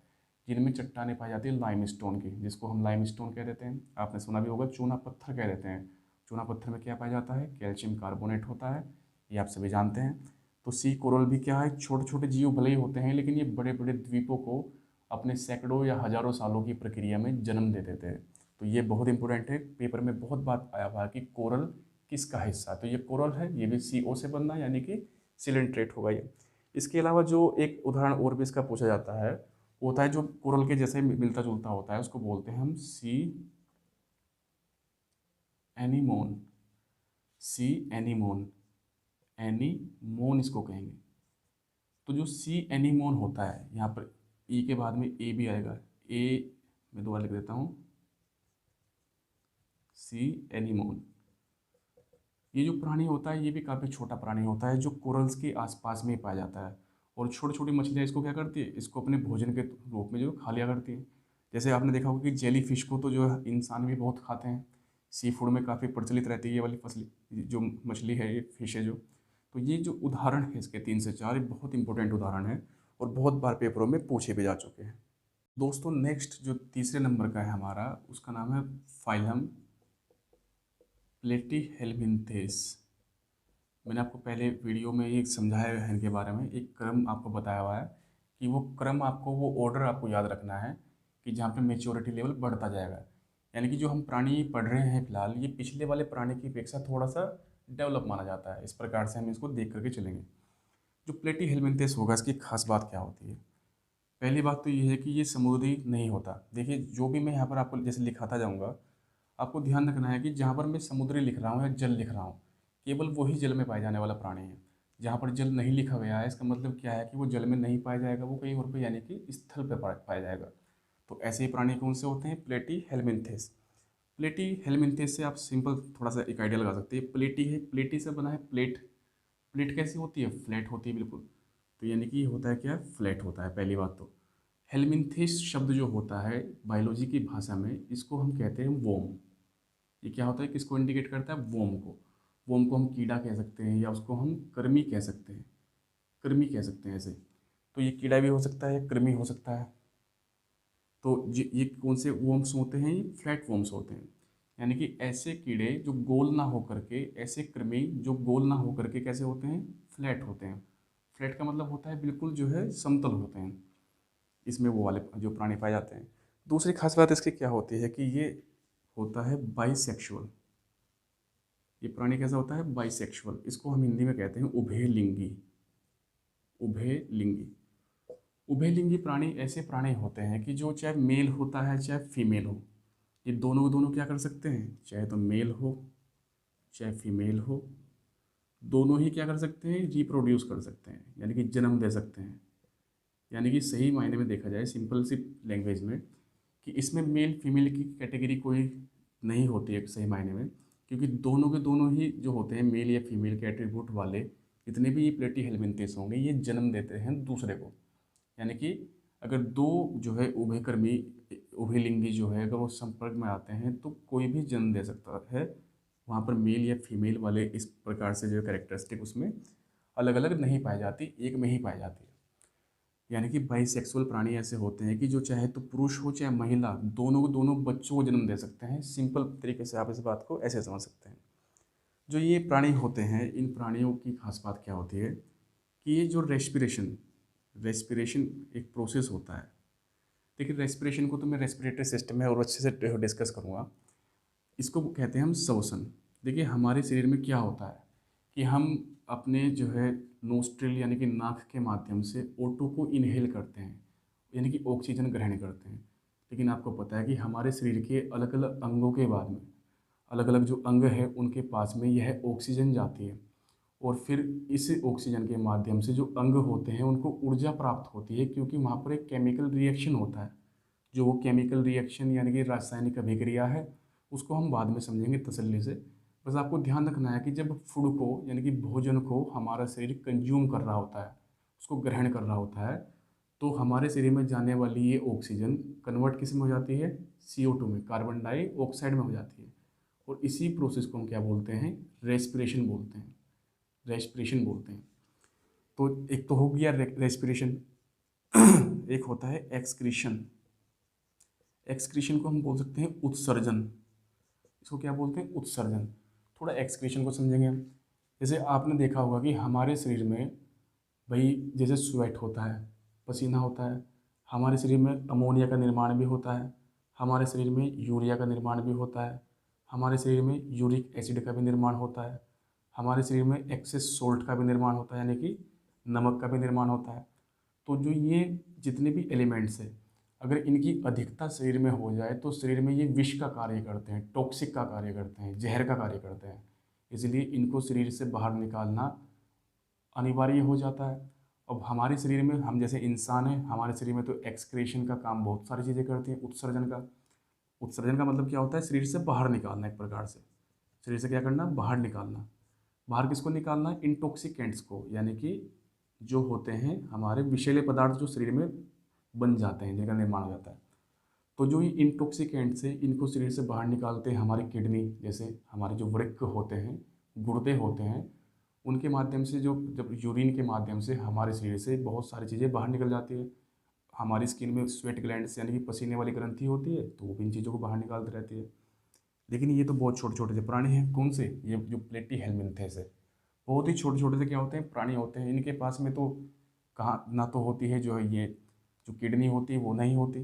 जिनमें चट्टानें पाई जाती है लाइम स्टोन की, जिसको हम लाइम स्टोन कह देते हैं। आपने सुना भी होगा चूना पत्थर कह देते हैं। चूना पत्थर में क्या पाया जाता है, कैल्शियम कार्बोनेट होता है, ये आप सभी जानते हैं। तो सी कोरल भी क्या है, छोटे छोटे जीव भले ही होते हैं लेकिन ये बड़े बड़े द्वीपों को अपने सैकड़ों या हजारों सालों की प्रक्रिया में जन्म दे देते हैं। तो ये बहुत इंपॉर्टेंट है, पेपर में बहुत बात आया हुआ है कि कोरल किसका हिस्सा। तो ये कोरल है, ये भी CO से बनना यानी कि सिलेंट्रेट होगा ये। इसके अलावा जो एक उदाहरण और भी इसका पूछा जाता है वो होता है जो कोरल के जैसे मिलता जुलता होता है, उसको बोलते हैं हम सी एनीमोन। सी एनीमोन, एनीमोन इसको कहेंगे। तो जो सी एनीमोन होता है, यहाँ पर ई के बाद में ए भी आएगा, ए मैं दोबारा लिख देता हूँ, सी एनीमोन। ये जो प्राणी होता है ये भी काफ़ी छोटा प्राणी होता है जो कोरल्स के आसपास में ही पाया जाता है। और छोटी छोटी मछलियाँ इसको क्या करती है, इसको अपने भोजन के रूप में जो खा लिया करती है। जैसे आपने देखा होगा कि जेली फिश को तो जो है इंसान भी बहुत खाते हैं, सी फूड में काफ़ी प्रचलित रहती है ये वाली फसली जो मछली है, ये फिश है जो। तो ये जो उदाहरण है इसके 3 से 4, ये बहुत इंपॉर्टेंट उदाहरण है और बहुत बार पेपरों में पूछे भी जा चुके हैं। दोस्तों नेक्स्ट जो तीसरे नंबर का है हमारा, उसका नाम है फाइलम प्लेटीहेल्मिन्थेस। मैंने आपको पहले वीडियो में ये समझाया है इनके बारे में, एक क्रम आपको बताया हुआ है कि वो क्रम आपको, वो ऑर्डर आपको याद रखना है कि जहाँ पे मेच्योरिटी लेवल बढ़ता जाएगा। यानी कि जो हम प्राणी पढ़ रहे हैं फिलहाल, ये पिछले वाले प्राणी की अपेक्षा थोड़ा सा डेवलप माना जाता है। इस प्रकार से हम इसको देख करके चलेंगे। जो प्लेटीहेल्मिन्थेस होगा इसकी खास बात क्या होती है। पहली बात तो ये है कि ये समुद्री नहीं होता। देखिए जो भी मैं यहाँ पर आपको जैसे लिखाता जाऊँगा, आपको ध्यान रखना है कि जहाँ पर मैं समुद्री लिख रहा हूँ या जल लिख रहा हूँ, केवल वही जल में पाए जाने वाला प्राणी है। जहाँ पर जल नहीं लिखा गया है इसका मतलब क्या है कि वो जल में नहीं पाया जाएगा, वो कहीं और पे यानी कि स्थल पर पाया जाएगा। तो ऐसे ही प्राणी कौन से होते हैं, प्लेटी हेलमिन्थेस। प्लेटी हेलमिन्थेस से आप सिंपल थोड़ा सा एक आइडिया लगा सकते हैं। प्लेटी है, प्लेटी से बना है प्लेट। प्लेट कैसी होती है, फ्लैट होती है बिल्कुल। तो यानी कि होता है क्या, फ्लैट होता है पहली बात तो। हेलमिन्थेस शब्द जो होता है बायोलॉजी की भाषा में, इसको हम कहते हैं वोम। ये क्या होता है, किसको इंडिकेट करता है, वोम को। वोम को हम कीड़ा कह सकते हैं या उसको हम कृमि कह सकते हैं, कृमि कह सकते हैं ऐसे। तो ये कीड़ा भी हो सकता है, कृमि हो सकता है। तो ये कौन से वोम्स होते हैं, ये फ्लैट वोम्स होते हैं। यानी कि ऐसे कीड़े जो गोल ना हो करके, ऐसे कृमि जो गोल ना हो करके कैसे होते हैं, फ्लैट होते हैं। फ्लैट का मतलब होता है बिल्कुल जो है समतल होते हैं। इसमें वो वाले जो प्राणी पाए जाते हैं। दूसरी खास बात इसकी क्या होती है कि ये होता है बाइसेक्सुअल। ये प्राणी कैसा होता है? बाइसेक्सुअल। इसको हम हिंदी में कहते हैं उभयलिंगी। उभयलिंगी। उभयलिंगी प्राणी ऐसे प्राणी होते हैं कि जो चाहे मेल होता है चाहे फीमेल हो, ये दोनों के दोनों क्या कर सकते हैं, चाहे तो मेल हो चाहे फीमेल हो, दोनों ही क्या कर सकते हैं, रिप्रोड्यूस कर सकते हैं, यानी कि जन्म दे सकते हैं। यानी कि सही मायने में देखा जाए, सिंपल सी लैंग्वेज में, कि इसमें मेल फीमेल की कैटेगरी कोई नहीं होती है सही मायने में, क्योंकि दोनों के दोनों ही जो होते हैं मेल या फीमेल के एट्रीब्यूट वाले जितने भी ये प्लेटी हेलमिंथेस होंगे, ये जन्म देते हैं दूसरे को। यानी कि अगर दो जो है उभयकर्मी उभयलिंगी जो है अगर वो संपर्क में आते हैं तो कोई भी जन्म दे सकता है। वहाँ पर मेल या फीमेल वाले इस प्रकार से जो कैरेक्टरिस्टिक उसमें अलग अलग नहीं पाई जाती, एक में ही पाई जाती है। यानी कि बाइसेक्सुअल प्राणी ऐसे होते हैं कि जो चाहे तो पुरुष हो चाहे महिला, दोनों को दोनों बच्चों को जन्म दे सकते हैं। सिंपल तरीके से आप इस बात को ऐसे समझ सकते हैं। जो ये प्राणी होते हैं, इन प्राणियों की खास बात क्या होती है कि ये जो रेस्पिरेशन रेस्पिरेशन एक प्रोसेस होता है। देखिए, रेस्पिरेशन को तो मैं रेस्पिरेटरी सिस्टम में और अच्छे से डिस्कस करूँगा। इसको कहते हैं हम श्वसन। देखिए, हमारे शरीर में क्या होता है कि हम अपने जो है नोस्ट्रिल यानी कि नाक के माध्यम से O2 को इनहेल करते हैं, यानी कि ऑक्सीजन ग्रहण करते हैं। लेकिन आपको पता है कि हमारे शरीर के अलग अलग अंगों के बाद में अलग अलग जो अंग है उनके पास में यह ऑक्सीजन जाती है, और फिर इस ऑक्सीजन के माध्यम से जो अंग होते हैं उनको ऊर्जा प्राप्त होती है, क्योंकि वहाँ पर एक केमिकल रिएक्शन होता है। जो वो केमिकल रिएक्शन यानी कि रासायनिक अभिक्रिया है, उसको हम बाद में समझेंगे तसल्ली से। बस आपको ध्यान रखना है कि जब फूड को यानी कि भोजन को हमारा शरीर कंज्यूम कर रहा होता है, उसको ग्रहण कर रहा होता है, तो हमारे शरीर में जाने वाली ये ऑक्सीजन कन्वर्ट किस में हो जाती है, CO2 में, कार्बन डाइऑक्साइड में हो जाती है। और इसी प्रोसेस को हम क्या बोलते हैं, रेस्पिरेशन बोलते हैं। रेस्पिरेशन बोलते हैं। तो एक तो हो गया रेस्पिरेशन। एक होता है एक्सक्रीशन। एक्सक्रीशन को हम बोल सकते हैं उत्सर्जन। इसको क्या बोलते हैं, उत्सर्जन। थोड़ा एक्सक्रीशन को समझेंगे हम। जैसे आपने देखा होगा कि हमारे शरीर में भाई जैसे स्वेट होता है, पसीना होता है, हमारे शरीर में अमोनिया का निर्माण भी होता है, हमारे शरीर में यूरिया का निर्माण भी होता है, हमारे शरीर में यूरिक एसिड का भी निर्माण होता है, हमारे शरीर में एक्सेस सोल्ट का भी निर्माण होता है, यानी कि नमक का भी निर्माण होता है। तो जो ये जितने भी एलिमेंट्स हैं, अगर इनकी अधिकता शरीर में हो जाए तो शरीर में ये विष का कार्य करते हैं, टॉक्सिक का कार्य करते हैं, जहर का कार्य करते हैं। इसलिए इनको शरीर से बाहर निकालना अनिवार्य हो जाता है। अब हमारे शरीर में, हम जैसे इंसान हैं, हमारे शरीर में तो एक्सक्रीशन का काम बहुत सारी चीज़ें करती हैं। उत्सर्जन का, उत्सर्जन का मतलब क्या होता है, शरीर से बाहर निकालना, एक प्रकार से शरीर से क्या करना, बाहर निकालना। बाहर किसको निकालना, इंटॉक्सिकेंट्स को, यानी कि जो होते हैं हमारे विषैले पदार्थ जो शरीर में बन जाते हैं, जिनका निर्माण हो जाता है। तो जो ये इंटॉक्सिकेंट्स है, इनको शरीर से बाहर निकालते हैं हमारी किडनी, जैसे हमारे जो वृक्क होते हैं, गुर्दे होते हैं, उनके माध्यम से, जो जब यूरिन के माध्यम से हमारे शरीर से बहुत सारी चीज़ें बाहर निकल जाती है। हमारी स्किन में स्वेट ग्लैंड्स यानी कि पसीने वाली ग्रंथि होती है, तो वो भी इन चीज़ों को बाहर निकालती रहती है। लेकिन ये तो बहुत छोटे छोटे से प्राणी हैं। कौन से, ये जो प्लेटी हेलमिंथेस है, बहुत ही छोटे छोटे से क्या होते हैं, प्राणी होते हैं। इनके पास में तो कहाँ ना तो होती है जो है ये जो किडनी होती है वो नहीं होती,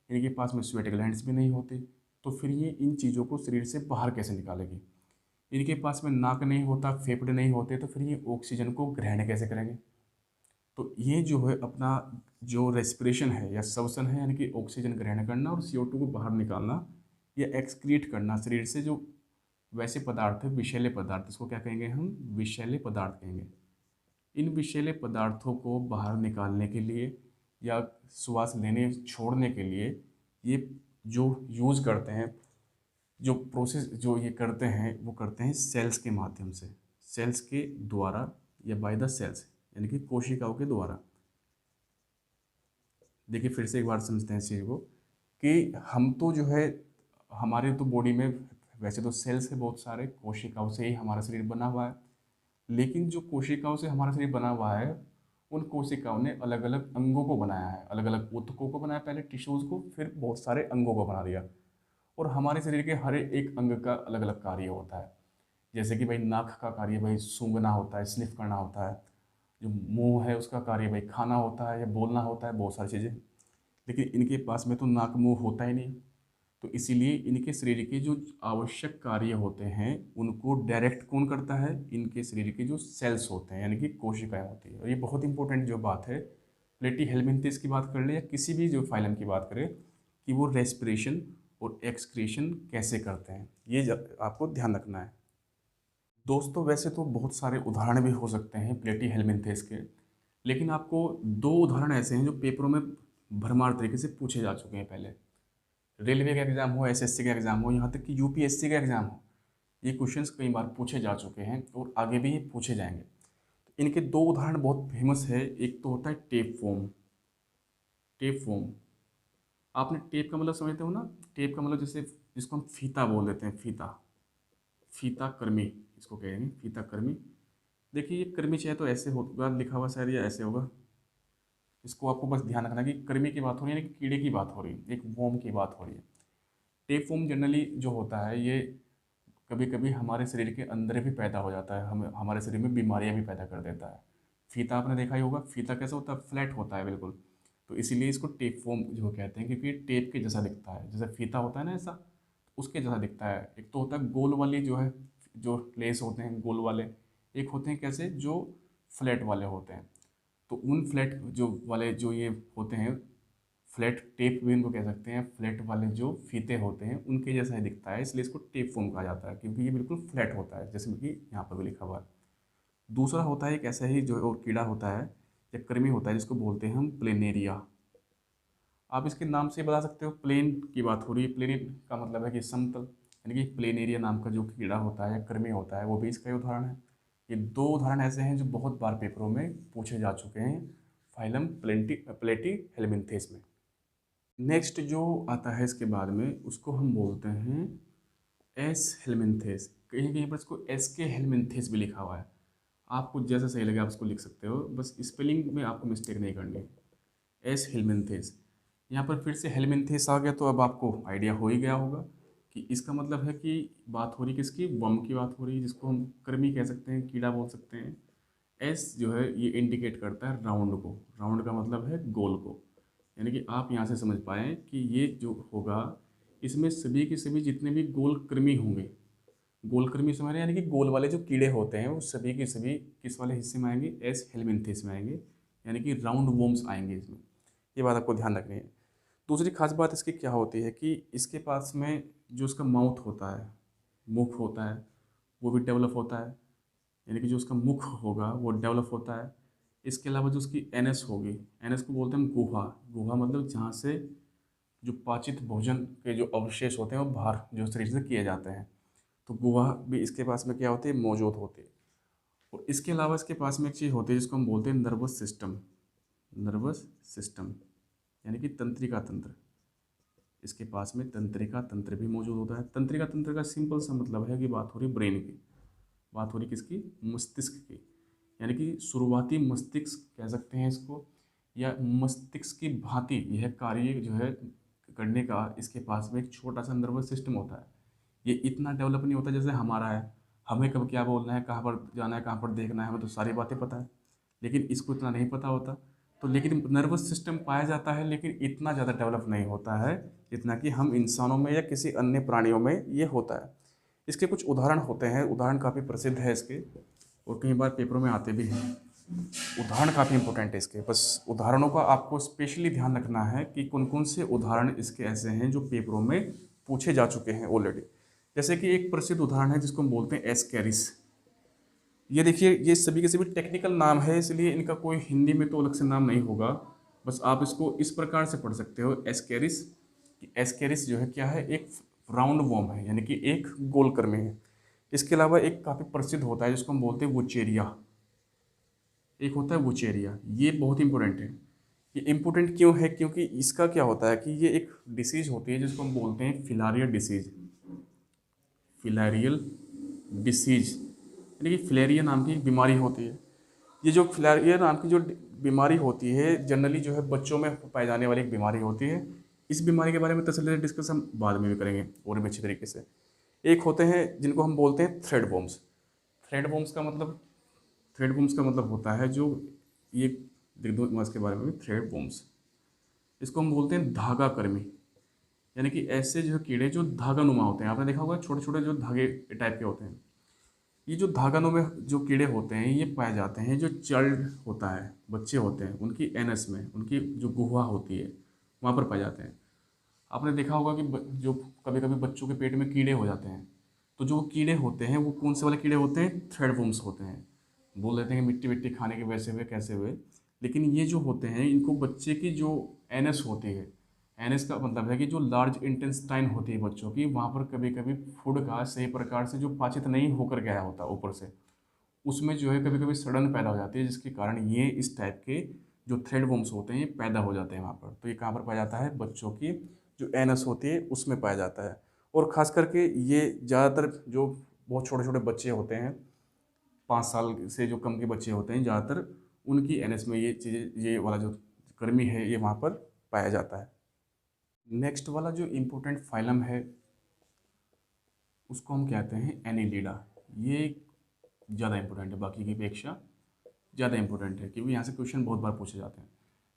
इनके पास में स्वेट ग्लैंड्स भी नहीं होती। तो फिर ये इन चीज़ों को शरीर से बाहर कैसे निकालेगी। इनके पास में नाक नहीं होता, फेफड़े नहीं होते, तो फिर ये ऑक्सीजन को ग्रहण कैसे करेंगे। तो ये जो है अपना जो रेस्पिरेशन है या श्वसन है, यानी कि ऑक्सीजन ग्रहण करना और CO2 को बाहर निकालना, या एक्सक्रीट करना शरीर से जो वैसे पदार्थ है, विषैले पदार्थ, इसको क्या कहेंगे हम, विषैले पदार्थ कहेंगे। इन विषैले पदार्थों को बाहर निकालने के लिए या श्वास लेने छोड़ने के लिए ये जो यूज़ करते हैं, जो प्रोसेस जो ये करते हैं, वो करते हैं सेल्स के माध्यम से, सेल्स के द्वारा, या बाय द सेल्स, यानी कि कोशिकाओं के द्वारा। देखिए, फिर से एक बार समझते हैं इस चीज़ को कि हम तो जो है हमारे तो बॉडी में वैसे तो सेल्स है बहुत सारे, कोशिकाओं से ही हमारा शरीर बना हुआ है। लेकिन जो कोशिकाओं से हमारा शरीर बना हुआ है, उन कोशिकाओं ने अलग अलग अंगों को बनाया है, अलग अलग ऊतकों को बनाया, पहले टिश्यूज़ को, फिर बहुत सारे अंगों को बना दिया। और हमारे शरीर के हर एक अंग का अलग अलग कार्य होता है। जैसे कि भाई नाक का कार्य भाई सूंघना होता है, स्निफ करना होता है। जो मुंह है उसका कार्य भाई खाना होता है या बोलना होता है, बहुत सारी चीज़ें। लेकिन इनके पास में तो नाक मुंह होता ही नहीं। तो इसीलिए इनके शरीर के जो आवश्यक कार्य होते हैं उनको डायरेक्ट कौन करता है, इनके शरीर के जो सेल्स होते हैं यानी कि कोशिकाएं होती है। और ये बहुत इंपॉर्टेंट जो बात है, प्लेटीहेल्मिन्थेस की बात कर ले या किसी भी जो फाइलम की बात करें, कि वो रेस्पिरेशन और एक्सक्रीशन कैसे करते हैं, ये आपको ध्यान रखना है। दोस्तों वैसे तो बहुत सारे उदाहरण भी हो सकते हैं प्लेटीहेल्मिन्थेस के, लेकिन आपको दो उदाहरण ऐसे हैं जो पेपरों में भरमार तरीके से पूछे जा चुके हैं पहले। रेलवे का एग्ज़ाम हो, एसएससी का एग्ज़ाम हो, यहाँ तक कि यूपीएससी का एग्ज़ाम हो, ये क्वेश्चंस कई बार पूछे जा चुके हैं और आगे भी ये पूछे जाएंगे। तो इनके दो उदाहरण बहुत फेमस है। एक तो होता है टेप फॉर्म। टेप फॉर्म, आपने टेप का मतलब समझते हो ना? टेप का मतलब जैसे जिसको हम फीता बोल देते हैं, फीता, फीता कर्मी इसको कहेंगे, फीता कर्मी। देखिए ये कर्मी चाहे तो ऐसे होगा लिखा हुआ शायद, या ऐसे होगा। इसको आपको बस ध्यान रखना कि कर्मी की बात हो रही है, यानी कि कीड़े की बात हो रही है, एक वॉर्म की बात हो रही है। टेप फॉर्म जनरली जो होता है ये कभी कभी हमारे शरीर के अंदर भी पैदा हो जाता है, हम हमारे शरीर में बीमारियां भी पैदा कर देता है। फीता आपने देखा ही होगा, फीता कैसा होता है? फ्लैट होता है बिल्कुल। तो इसीलिए इसको टेप फॉर्म जो कहते हैं, क्योंकि टेप के जैसा दिखता है, जैसे फीता होता है ना ऐसा, उसके जैसा दिखता है। एक तो होता है गोल वाली जो है, जो लेस होते हैं गोल वाले, एक होते हैं कैसे जो फ्लैट वाले होते हैं। तो उन फ्लैट जो वाले जो ये होते हैं, फ्लैट टेप भी इनको कह सकते हैं, फ्लैट वाले जो फीते होते हैं उनके जैसा ही दिखता है, इसलिए इसको टेप फॉर्म कहा जाता है, क्योंकि ये बिल्कुल फ्लैट होता है जैसे कि यहाँ पर भी लिखा हुआ है। दूसरा होता है एक ऐसा ही जो और कीड़ा होता है या कृमि होता है जिसको बोलते हैं हम प्लेनेरिया। आप इसके नाम से बता सकते हो, प्लेन की बात हो रही है, प्लेन का मतलब है कि समतल, यानी कि प्लेनेरिया नाम का जो कीड़ा होता है या कृमि होता है वो भी इसका ही उदाहरण है। ये दो उदाहरण ऐसे हैं जो बहुत बार पेपरों में पूछे जा चुके हैं फाइलम प्लेटी हेलमिन्थेस में। नेक्स्ट जो आता है इसके बाद में उसको हम बोलते हैं एस हेलमिन्थेस। कहीं कहीं पर इसको एस के हेलमिन्थेस भी लिखा हुआ है। आपको जैसा सही लगे आप इसको लिख सकते हो, बस स्पेलिंग में आपको मिस्टेक नहीं करनी है। एस हेलमिन्थेस, यहाँ पर फिर से हेलमिन्थेस आ गया तो अब आपको आइडिया हो ही गया होगा कि इसका मतलब है कि बात हो रही किसकी, वर्म की बात हो रही है, जिसको हम कृमि कह सकते हैं, कीड़ा बोल सकते हैं। एस जो है ये इंडिकेट करता है राउंड को, राउंड का मतलब है गोल को, यानी कि आप यहाँ से समझ पाएँ कि ये जो होगा इसमें सभी के सभी जितने भी गोल कृमि होंगे, गोल कृमि समझ रहे हैं, यानी कि गोल वाले जो कीड़े होते हैं वो सभी के सभी किस वाले हिस्से में आएंगे, एस हेलमिन्थेस में आएंगे, यानी कि राउंड वोम्स आएंगे इसमें। ये बात आपको ध्यान रखनी है। दूसरी खास बात इसकी क्या होती है कि इसके पास में जो उसका माउथ होता है, मुख होता है, वो भी डेवलप होता है, यानी कि जो उसका मुख होगा वो डेवलप होता है। इसके अलावा जो उसकी एनएस होगी, एनएस को बोलते हैं हम गुहा। गुहा मतलब जहाँ से जो पाचित भोजन के जो अवशेष होते हैं वो बाहर जो शरीर से किए जाते हैं, तो गुहा भी इसके पास में क्या होती है, मौजूद होती है। और इसके अलावा इसके पास में एक चीज़ होती है जिसको हम बोलते हैं नर्वस सिस्टम। नर्वस सिस्टम यानी कि तंत्रिका तंत्र, इसके पास में तंत्रिका तंत्र भी मौजूद होता है। तंत्रिका तंत्र का सिंपल सा मतलब है कि बात हो रही ब्रेन की, बात हो रही किसकी, मस्तिष्क की, यानी कि शुरुआती मस्तिष्क कह सकते हैं इसको, या मस्तिष्क की भांति यह कार्य जो है करने का इसके पास में एक छोटा सा नर्वस सिस्टम होता है। ये इतना डेवलप नहीं होता जैसे हमारा है, हमें कब क्या बोलना है, कहाँ पर जाना है, कहाँ पर देखना है, हमें तो सारी बातें पता है, लेकिन इसको इतना नहीं पता होता। तो लेकिन नर्वस सिस्टम पाया जाता है, लेकिन इतना ज़्यादा डेवलप नहीं होता है जितना कि हम इंसानों में या किसी अन्य प्राणियों में ये होता है। इसके कुछ उदाहरण होते हैं, उदाहरण काफ़ी प्रसिद्ध है इसके और कई बार पेपरों में आते भी हैं। उदाहरण काफ़ी इंपॉर्टेंट है इसके, बस उदाहरणों का आपको स्पेशली ध्यान रखना है कि कौन कौन से उदाहरण इसके ऐसे हैं जो पेपरों में पूछे जा चुके हैं ऑलरेडी। जैसे कि एक प्रसिद्ध उदाहरण है जिसको हम बोलते हैं एस्केरिस। ये देखिए ये सभी के सभी टेक्निकल नाम है, इसलिए इनका कोई हिंदी में तो अलग से नाम नहीं होगा, बस आप इसको इस प्रकार से पढ़ सकते हो एस्केरिस। एस्केरिस जो है क्या है, एक राउंड वॉर्म है, यानी कि एक गोलकृमि है। इसके अलावा एक काफ़ी प्रसिद्ध होता है जिसको हम बोलते हैं वुचेरिया, एक होता है वुचेरिया। ये बहुत इंपॉर्टेंट है। ये इंपॉर्टेंट क्यों है, क्योंकि इसका क्या होता है कि ये एक डिसीज़ होती है जिसको हम बोलते हैं फिलारियल डिसीज। फिलारियल डिसीज यानी कि फिलेरिया नाम की एक बीमारी होती है। ये जो फिलेरिया नाम की जो बीमारी होती है जनरली जो है बच्चों में पाई जाने वाली एक बीमारी होती है। इस बीमारी के बारे में तसल्ली से डिस्कस हम बाद में भी करेंगे और भी अच्छे तरीके से। एक होते हैं जिनको हम बोलते हैं थ्रेड वॉर्म्स। थ्रेड वॉर्म्स का मतलब, थ्रेड वॉर्म्स का मतलब होता है जो ये, लिख दो इसके बारे में भी, थ्रेड वॉर्म्स। इसको हम बोलते हैं धागा कर्मी। यानी कि ऐसे जो कीड़े जो धागा नुमा होते हैं, आपने देखा होगा छोटे छोटे जो धागे टाइप के होते हैं, ये जो धागा नुमा जो कीड़े होते हैं ये पाए जाते हैं जो चाइल्ड होता है, बच्चे होते हैं उनकी एनस में, उनकी जो गुहा होती है वहाँ पर पाए जाते हैं। आपने देखा होगा कि जो कभी कभी बच्चों के पेट में कीड़े हो जाते हैं, तो जो कीड़े होते हैं वो कौन से वाले कीड़े होते हैं? थ्रेड वुम्स होते हैं। बोल देते हैं कि मिट्टी मिट्टी खाने के वैसे हुए कैसे हुए, लेकिन ये जो होते हैं इनको बच्चे की जो एनस होती है, एनएस का मतलब है कि जो लार्ज इंटेस्टाइन होती है बच्चों की, वहाँ पर कभी कभी फूड का सही प्रकार से जो पाचित नहीं होकर गया होता ऊपर से, उसमें जो है कभी कभी सड़न पैदा हो जाती है, जिसके कारण ये इस टाइप के जो थ्रेड वम्स होते हैं ये पैदा हो जाते हैं वहाँ पर। तो ये कहाँ पर पाया जाता है? बच्चों की जो एनस होती है उसमें पाया जाता है। और ख़ास करके ये ज़्यादातर जो बहुत छोटे छोटे बच्चे होते हैं, 5 साल से जो कम के बच्चे होते हैं, ज़्यादातर उनकी एनएस में ये चीज़ें, ये वाला जो कृमि है ये वहाँ पर पाया जाता है। नेक्स्ट वाला जो इम्पोर्टेंट फाइलम है उसको हम कहते हैं एनिलिडा। ये ज़्यादा इम्पोर्टेंट है, बाकी की अपेक्षा ज़्यादा इम्पोर्टेंट है, क्योंकि यहाँ से क्वेश्चन बहुत बार पूछे जाते हैं।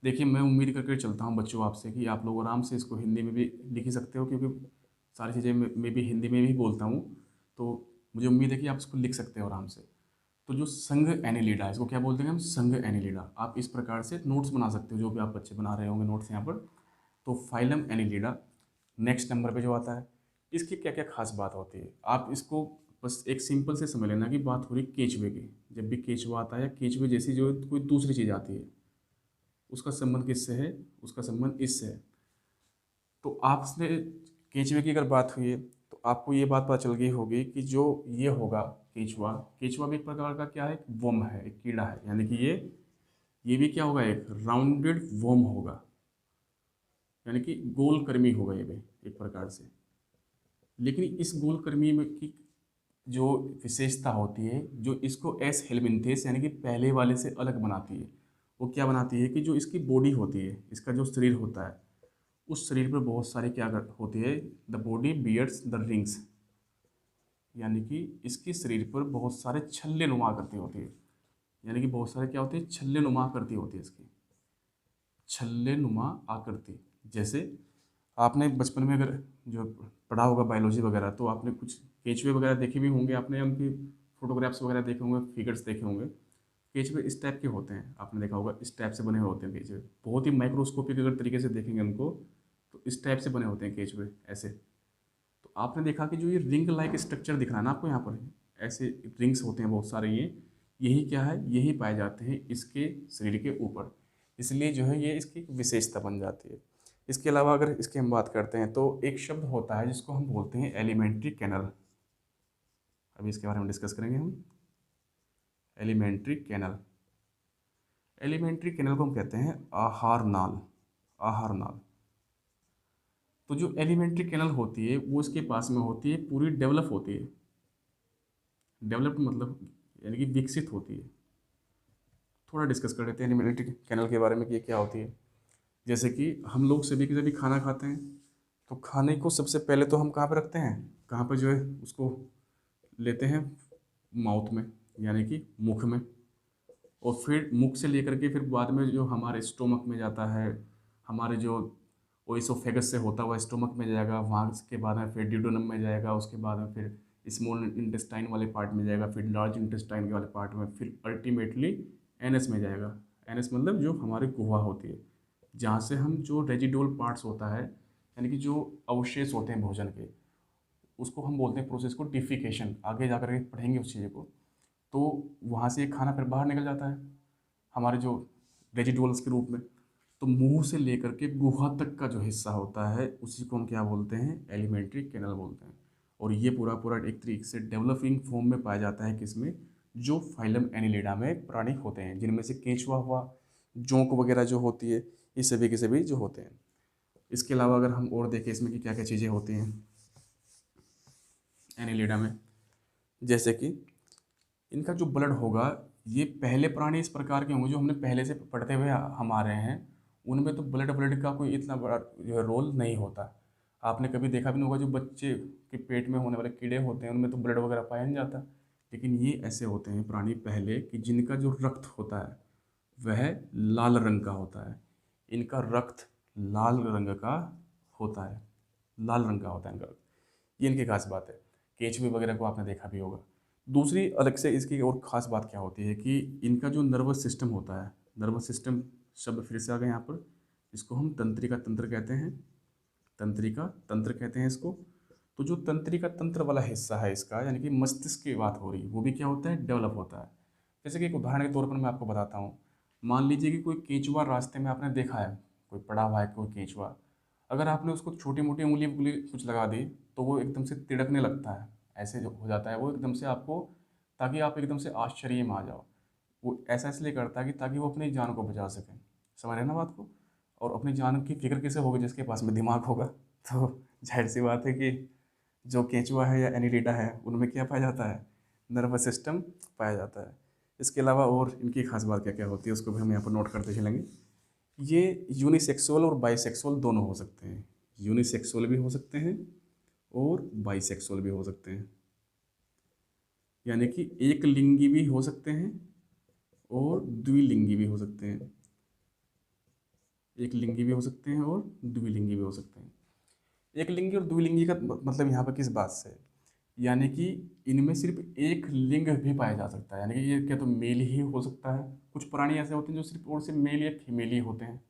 देखिए मैं उम्मीद करके चलता हूँ बच्चों आपसे कि आप लोग आराम से इसको हिंदी में भी लिख ही सकते हो, क्योंकि सारी चीज़ें मैं भी हिंदी में भी बोलता हूँ, तो मुझे उम्मीद है कि आप इसको लिख सकते हो आराम से। तो जो संघ एनिलिडा, इसको क्या बोलते हैं हम? संघ एनिलिडा। आप इस प्रकार से नोट्स बना सकते हो, जो भी आप बच्चे बना रहे होंगे नोट्स यहाँ पर। तो फाइलम एनिलिडा नेक्स्ट नंबर पे जो आता है, इसकी क्या क्या खास बात होती है, आप इसको बस एक सिंपल से समझ लेना कि बात हो रही केचुए की। जब भी केचुआ आता है, केचुए जैसी जो कोई दूसरी चीज़ आती है, उसका संबंध किससे है? उसका संबंध इससे है। तो आपसे केचुए की अगर बात हुई है तो आपको ये बात पता चल गई होगी कि जो ये होगा केचुआ, केचुआ भी एक प्रकार का क्या है? एक वर्म है, एक कीड़ा है। यानी कि ये भी क्या होगा? एक राउंडेड वर्म होगा, यानी कि गोलकृमि होगा ये भी एक प्रकार से। लेकिन इस गोलकृमि में की जो विशेषता होती है, जो इसको एस हेलमिंथेस यानी कि पहले वाले से अलग बनाती है, वो क्या बनाती है कि जो इसकी बॉडी होती है, इसका जो शरीर होता है, उस शरीर पर बहुत सारे होती है, the body beards the rings, यानी कि इसके शरीर पर बहुत सारे छल्ले नुमा आकृति होती है। यानी कि बहुत सारे क्या होते हैं? छल्ले नुमा आकृति होती है इसकी, छल्ले नुमा आकृति। जैसे आपने बचपन में अगर जो पढ़ा होगा बायोलॉजी वगैरह, तो आपने कुछ केचुए वगैरह देखे भी होंगे, आपने उनकी फोटोग्राफ्स वगैरह देखे होंगे, फिगर्स देखे होंगे। केचुए इस टाइप के होते हैं, आपने देखा होगा इस टाइप से बने हुए होते हैं केचुए, बहुत ही माइक्रोस्कोपिक अगर तरीके से देखेंगे उनको तो इस टाइप से बने होते हैं केचुए ऐसे। तो आपने देखा कि जो ये रिंग लाइक स्ट्रक्चर दिख रहा है ना आपको यहाँ पर, ऐसे रिंग्स होते हैं बहुत सारे, ये यही क्या है? यही पाए जाते हैं इसके शरीर के ऊपर, इसलिए जो है ये इसकी एक विशेषता बन जाती है। इसके अलावा अगर इसकी हम बात करते हैं तो एक शब्द होता है जिसको हम बोलते हैं एलिमेंट्री कैनल। अभी इसके बारे में डिस्कस करेंगे हम। एलिमेंट्री कैनल, एलिमेंट्री कैनल को हम कहते हैं आहार नाल, आहार नाल। तो जो एलिमेंट्री कैनल होती है वो इसके पास में होती है, पूरी डेवलप होती है। डेवलप्ड मतलब यानी कि विकसित होती है। थोड़ा डिस्कस कर लेते हैं एलिमेंट्री कैनल के बारे में कि ये क्या होती है। जैसे कि हम लोग सभी के सभी खाना खाते हैं, तो खाने को सबसे पहले तो हम कहाँ पे रखते हैं? कहाँ पे जो है उसको लेते हैं? माउथ में, यानी कि मुख में। और फिर मुख से लेकर के फिर बाद में जो हमारे स्टोमक में जाता है, हमारे जो ओइसोफेगस से होता हुआ स्टोमक में जाएगा, वहाँ के बाद में फिर ड्यूडेनम में जाएगा, उसके बाद में फिर स्मॉल इंटेस्टाइन वाले पार्ट में जाएगा, फिर लार्ज इंटेस्टाइन के वाले पार्ट में, फिर अल्टीमेटली एनएस में जाएगा। एनएस मतलब जो हमारी गुहा होती है, जहाँ से हम जो रेजिडुअल पार्ट्स होता है, यानी कि जो अवशेष होते हैं भोजन के, उसको हम बोलते हैं प्रोसेस को डिफिकेशन। आगे जा कर के पढ़ेंगे उस चीज़ को। तो वहाँ से ये खाना फिर बाहर निकल जाता है हमारे जो रेजिडुअल्स के रूप में। तो मुंह से लेकर के गुहा तक का जो हिस्सा होता है उसी को हम क्या बोलते हैं? एलिमेंट्री कैनल बोलते हैं। और ये पूरा पूरा एक तरीके से डेवलपिंग फॉर्म में पाया जाता है किसमें? जो फाइलम एनिलिडा में प्राणी होते हैं, जिनमें से केंचुआ हुआ, जोंक वगैरह जो होती है, ये सभी के सभी जो होते हैं। इसके अलावा अगर हम और देखें इसमें कि क्या क्या चीज़ें होती हैं एनिलिडा में, जैसे कि इनका जो ब्लड होगा, ये पहले प्राणी इस प्रकार के होंगे जो हमने पहले से पढ़ते हुए हम आ रहे हैं, उनमें तो ब्लड ब्लड का कोई इतना बड़ा जो है रोल नहीं होता। आपने कभी देखा भी नहीं होगा, जो बच्चे के पेट में होने वाले कीड़े होते हैं उनमें तो ब्लड वगैरह पाया नहीं जाता। लेकिन ये ऐसे होते हैं प्राणी पहले कि जिनका जो रक्त होता है वह लाल रंग का होता है। इनका रक्त लाल रंग का होता है, लाल रंग का होता है इनका रक्त। ये इनकी खास बात है। केंचुए वगैरह को आपने देखा भी होगा। दूसरी अलग से इसकी और ख़ास बात क्या होती है कि इनका जो नर्वस सिस्टम होता है, नर्वस सिस्टम शब्द फिर से आ गए यहाँ पर, इसको हम तंत्रिका तंत्र कहते हैं, तंत्रिका तंत्र कहते हैं इसको। तो जो तंत्रिका तंत्र वाला हिस्सा है इसका, यानी कि मस्तिष्क की बात हो रही, वो भी क्या होता है, डेवलप होता है। जैसे कि एक उदाहरण के तौर पर मैं आपको बताता हूँ। मान लीजिए कि कोई केंचुआ रास्ते में आपने देखा है, कोई पड़ा हुआ है कोई केंचुआ, अगर आपने उसको छोटी मोटी उंगली उंगली कुछ लगा दी तो वो एकदम से तिड़कने लगता है, ऐसे जो हो जाता है वो एकदम से आपको, ताकि आप एकदम से आश्चर्य में आ जाओ। वो ऐसा इसलिए करता है कि ताकि वो अपनी जान को बचा सके। समझ रहे हैं ना बात को। और अपनी जान की फिक्र किसे होगी, जिसके पास में दिमाग होगा। तो जाहिर सी बात है कि जो केंचुआ है या एनीलिडा है उनमें क्या पाया जाता है, नर्वस सिस्टम पाया जाता है। इसके अलावा और इनकी खास बात क्या क्या होती है उसको भी हम यहाँ पर नोट करते चलेंगे। ये यूनिसेक्सुअल और बाईसेक्सुअल दोनों हो सकते हैं। यूनिसेक्सुअल भी हो सकते हैं और बाईसेक्सुअल भी हो सकते हैं, यानी कि एक लिंगी भी हो सकते हैं और द्विलिंगी भी हो सकते हैं। एक लिंगी भी हो सकते हैं और द्विलिंगी भी हो सकते हैं। एक लिंगी और द्विलिंगी का मतलब यहाँ पर किस बात से है? यानी कि इनमें सिर्फ एक लिंग भी पाया जा सकता है, यानी कि ये क्या तो मेल ही हो सकता है। कुछ प्राणी ऐसे होते हैं जो सिर्फ और सिर्फ मेल या फीमेल ही होते हैं।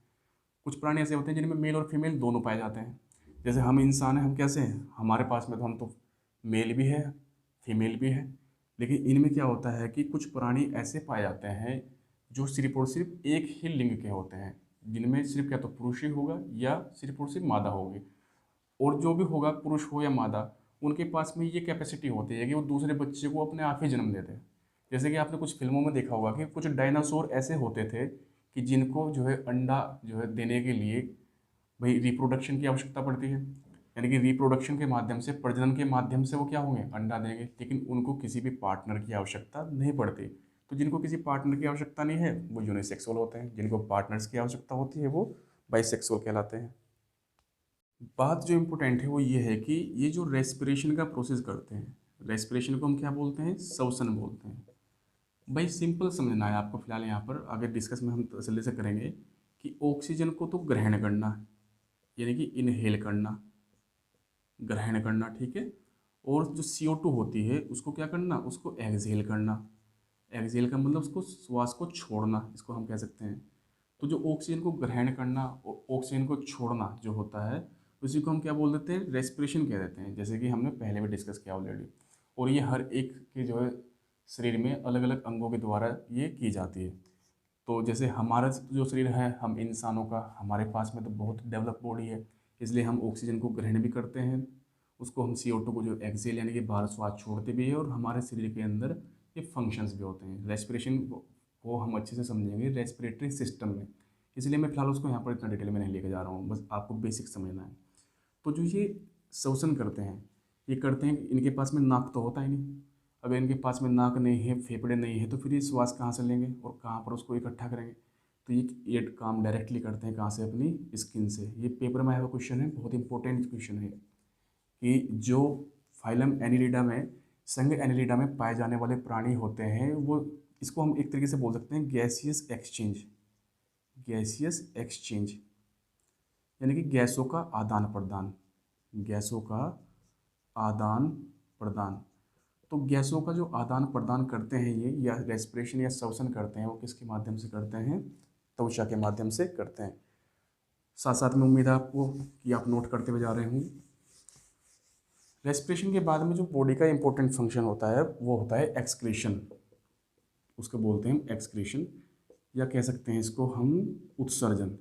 कुछ प्राणी ऐसे होते हैं जिनमें मेल और फीमेल दोनों पाए जाते हैं। जैसे हम इंसान हैं, हम कैसे हैं, हमारे पास में तो हम तो मेल भी है फीमेल भी है। लेकिन इनमें क्या होता है कि कुछ प्राणी ऐसे पाए जाते हैं जो सिर्फ और सिर्फ एक ही लिंग के होते हैं, जिनमें सिर्फ क्या तो पुरुष ही होगा या सिर्फ और सिर्फ मादा होगी। और जो भी होगा, पुरुष हो या मादा, उनके पास में ये कैपेसिटी होती है कि वो दूसरे बच्चे को अपने आप ही जन्म देते हैं। जैसे कि आपने कुछ फिल्मों में देखा होगा कि कुछ डायनासोर ऐसे होते थे कि जिनको जो है अंडा जो है देने के लिए भाई रिप्रोडक्शन की आवश्यकता पड़ती है। यानी कि रिप्रोडक्शन के माध्यम से, प्रजनन के माध्यम से वो क्या होंगे, अंडा देंगे, लेकिन उनको किसी भी पार्टनर की आवश्यकता नहीं पड़ती। तो जिनको किसी पार्टनर की आवश्यकता नहीं है वो यूनिसेक्सुअल होते हैं, जिनको पार्टनर्स की आवश्यकता होती है वो बाइसेक्सुअल कहलाते हैं। बात जो इम्पोर्टेंट है वो ये है कि ये जो रेस्पिरेशन का प्रोसेस करते हैं, रेस्पिरेशन को हम क्या बोलते हैं, श्वसन बोलते हैं। भाई सिंपल समझना है आपको, फिलहाल यहाँ पर आगे डिस्कस में हम तसल्ली से करेंगे कि ऑक्सीजन को तो ग्रहण करना, यानी कि इनहेल करना, ग्रहण करना, ठीक है। और जो CO2 होती है उसको क्या करना, उसको एक्सहेल करना। एक्सहेल का मतलब उसको, श्वास को छोड़ना, इसको हम कह सकते हैं। तो जो ऑक्सीजन को ग्रहण करना और ऑक्सीजन को छोड़ना जो होता है, उसी को हम क्या बोल देते हैं, रेस्पिरेशन कह देते हैं, जैसे कि हमने पहले भी डिस्कस किया ऑलरेडी। और ये हर एक के जो है शरीर में अलग अलग अंगों के द्वारा ये की जाती है। तो जैसे हमारा जो शरीर है, हम इंसानों का, हमारे पास में तो बहुत डेवलप बॉडी है, इसलिए हम ऑक्सीजन को ग्रहण भी करते हैं, उसको हम CO2 को जो एक्सेल यानी कि बाहर श्वास छोड़ते भी हैं, और हमारे शरीर के अंदर ये फंक्शंस भी होते हैं। रेस्पिरेशन को हम अच्छे से समझेंगे रेस्पिरेटरी सिस्टम में, इसलिए मैं फिलहाल उसको यहाँ पर इतना डिटेल में नहीं लेके जा रहा हूँ, बस आपको बेसिक समझना है। तो जो ये श्वसन करते हैं, ये करते हैं, इनके पास में नाक तो होता ही नहीं। अगर इनके पास में नाक नहीं है, फेफड़े नहीं है, तो फिर ये श्वास कहाँ से लेंगे और कहाँ पर उसको इकट्ठा करेंगे। तो ये काम डायरेक्टली करते हैं कहाँ से, अपनी स्किन से। ये पेपर में आया हुआ क्वेश्चन है, बहुत इंपॉर्टेंट क्वेश्चन है कि जो फाइलम एनिलिडा में, संघ एनिलिडा में पाए जाने वाले प्राणी होते हैं, वो, इसको हम एक तरीके से बोल सकते हैं गैसियस एक्सचेंज। गैसियस एक्सचेंज यानी कि गैसों का आदान प्रदान, गैसों का आदान प्रदान। तो गैसों का जो आदान प्रदान करते हैं ये, या रेस्पिरेशन या श्वसन करते हैं, वो किसके माध्यम से करते हैं, त्वचा के माध्यम से करते हैं। साथ साथ में उम्मीद है आपको कि आप नोट करते हुए जा रहे होंगे। रेस्पिरेशन के बाद में जो बॉडी का इंपॉर्टेंट फंक्शन होता है वो होता है एक्सक्रीशन। उसको बोलते हैं हम एक्सक्रीशन, या कह सकते हैं इसको हम उत्सर्जन।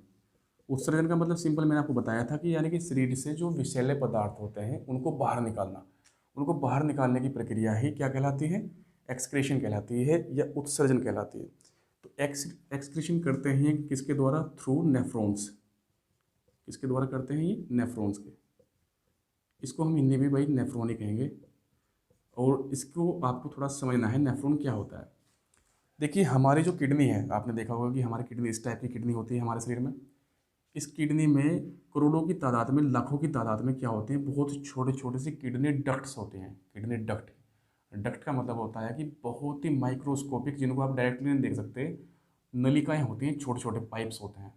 उत्सर्जन का मतलब सिंपल मैंने आपको बताया था कि यानी कि शरीर से जो विषैले पदार्थ होते हैं उनको बाहर निकालना। उनको बाहर निकालने की प्रक्रिया ही क्या कहलाती है, एक्सक्रीशन कहलाती है या उत्सर्जन कहलाती है। तो एक्सक्रीशन करते हैं किसके द्वारा, थ्रू नेफ्रॉन्स। किसके द्वारा करते हैं ये, नेफ्रॉन्स के। इसको हम हिंदी में भाई नेफ्रॉन ही कहेंगे। और इसको आपको थोड़ा समझना है, नेफ्रॉन क्या होता है। देखिए हमारी जो किडनी है, आपने देखा होगा कि हमारी किडनी इस टाइप की किडनी होती है हमारे शरीर में। इस किडनी में करोड़ों की तादाद में, लाखों की तादाद में क्या होते हैं, बहुत छोटे छोटे से किडनी डक्ट्स होते हैं। किडनी डक्ट, डक्ट का मतलब होता है कि बहुत ही माइक्रोस्कोपिक, जिनको आप डायरेक्टली नहीं देख सकते, नलिकाएं होती हैं, छोटे छोटे पाइप्स होते हैं।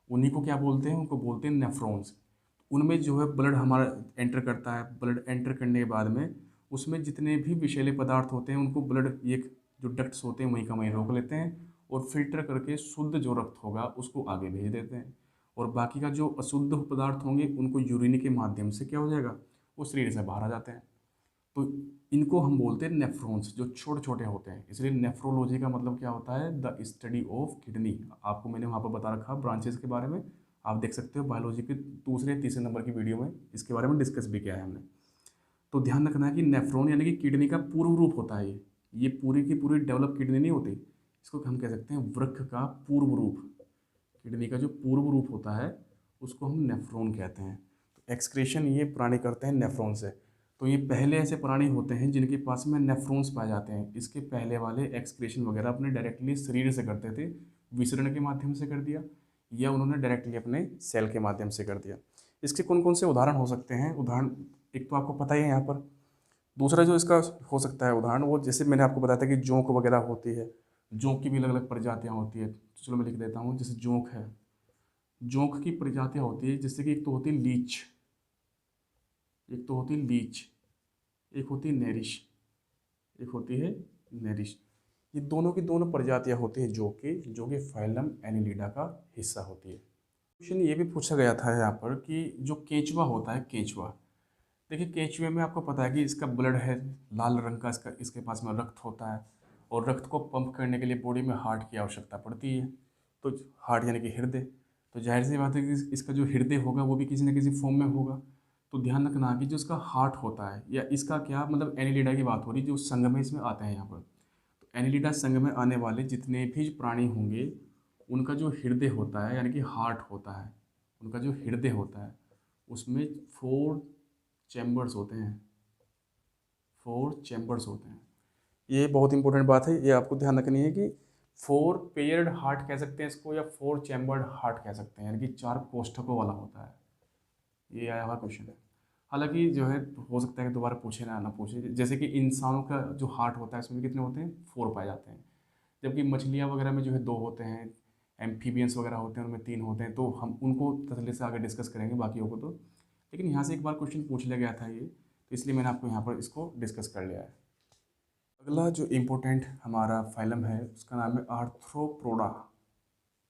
उन्हीं को क्या बोलते हैं, उनको बोलते हैं नेफ्रॉन्स। उनमें जो है ब्लड हमारा एंटर करता है, ब्लड एंटर करने के बाद में उसमें जितने भी विषैले पदार्थ होते हैं उनको ब्लड ये जो डक्ट्स होते हैं वहीं का वहीं रोक लेते हैं और फिल्टर करके शुद्ध जो रक्त होगा उसको आगे भेज देते हैं। और बाकी का जो अशुद्ध पदार्थ होंगे उनको यूरिन के माध्यम से क्या हो जाएगा, वो शरीर से बाहर आ जाते हैं। तो इनको हम बोलते हैं नेफ्रॉन्स, जो छोटे छोटे होते हैं। इसलिए नेफ्रोलॉजी का मतलब क्या होता है, द स्टडी ऑफ किडनी। आपको मैंने वहाँ पर बता रखा ब्रांचेस के बारे में, आप देख सकते हो बायोलॉजी के दूसरे तीसरे नंबर की वीडियो में इसके बारे में डिस्कस भी किया है हमने। तो ध्यान रखना है कि नेफ्रॉन यानी कि किडनी का पूर्व रूप होता है ये पूरी की पूरी डेवलप किडनी नहीं होती, इसको हम कह सकते हैं वृक्क का पूर्व रूप। किडनी का जो पूर्व रूप होता है उसको हम नेफ्रॉन कहते हैं। तो एक्सक्रीशन ये प्राणी करते हैं नेफ्रॉन से। तो ये पहले ऐसे प्राणी होते हैं जिनके पास में नेफ्रॉन्स पाए जाते हैं। इसके पहले वाले एक्सक्रीशन वगैरह अपने डायरेक्टली शरीर से करते थे, विसरण के माध्यम से कर दिया, या उन्होंने डायरेक्टली अपने सेल के माध्यम से कर दिया। इसके कौन कौन से उदाहरण हो सकते हैं? उदाहरण एक तो आपको पता ही है यहाँ पर। दूसरा जो इसका हो सकता है उदाहरण, वो जैसे मैंने आपको बताया था कि जोंक वगैरह होती है, जोंक की भी अलग अलग प्रजातियाँ होती है। तो चलो मैं लिख देता हूँ, जैसे जोंक है, जोंक की प्रजातियाँ होती है जैसे कि एक तो होती है लीच, एक तो होती है लीच, एक होती है नेरिश, एक होती है नेरिश। ये दोनों की दोनों प्रजातियाँ होती है जो कि फाइलम एनिलिडा का हिस्सा होती है। क्वेश्चन ये भी पूछा गया था यहाँ पर कि जो केंचुआ होता है, केंचुआ, देखिए केंचुए में आपको पता है कि इसका ब्लड है लाल रंग का, इसके पास में रक्त होता है और रक्त को पंप करने के लिए बॉडी में हार्ट की आवश्यकता पड़ती है। तो हार्ट यानी कि हृदय, तो जाहिर सी बात है कि इसका जो हृदय होगा वो भी किसी न किसी फॉर्म में होगा। तो ध्यान रखना कि जो इसका हार्ट होता है, या इसका क्या मतलब एनिलिडा की बात हो रही है जो संघ में इसमें आते हैं यहाँ पर। तो एनिलिडा संघ में आने वाले जितने भी प्राणी होंगे उनका जो हृदय होता है यानी कि हार्ट होता है, उनका जो हृदय होता है उसमें 4 चैम्बर्स होते हैं, 4 चैम्बर्स होते हैं। ये बहुत इंपॉर्टेंट बात है, ये आपको ध्यान रखनी है कि 4 पेयर्ड हार्ट कह सकते हैं इसको, या 4 चैम्बर्ड हार्ट कह सकते हैं, यानी कि 4 कोष्ठकों वाला होता है। ये आया हुआ क्वेश्चन है। हालांकि जो है हो सकता है कि दोबारा पूछे ना पूछे, जैसे कि इंसानों का जो हार्ट होता है इसमें कितने होते हैं, 4 पाए जाते हैं। जबकि मछलियाँ वगैरह में जो है 2 होते हैं, एम्फीबियंस वगैरह होते हैं उनमें 3 होते हैं। तो हम उनको तसल्ली से आगे डिस्कस करेंगे बाकियों को तो। लेकिन यहाँ से एक बार क्वेश्चन पूछ लिया गया था ये, तो इसलिए मैंने आपको यहाँ पर इसको डिस्कस कर लिया है। अगला जो इम्पोर्टेंट हमारा फाइलम है उसका नाम है आर्थ्रोपोडा।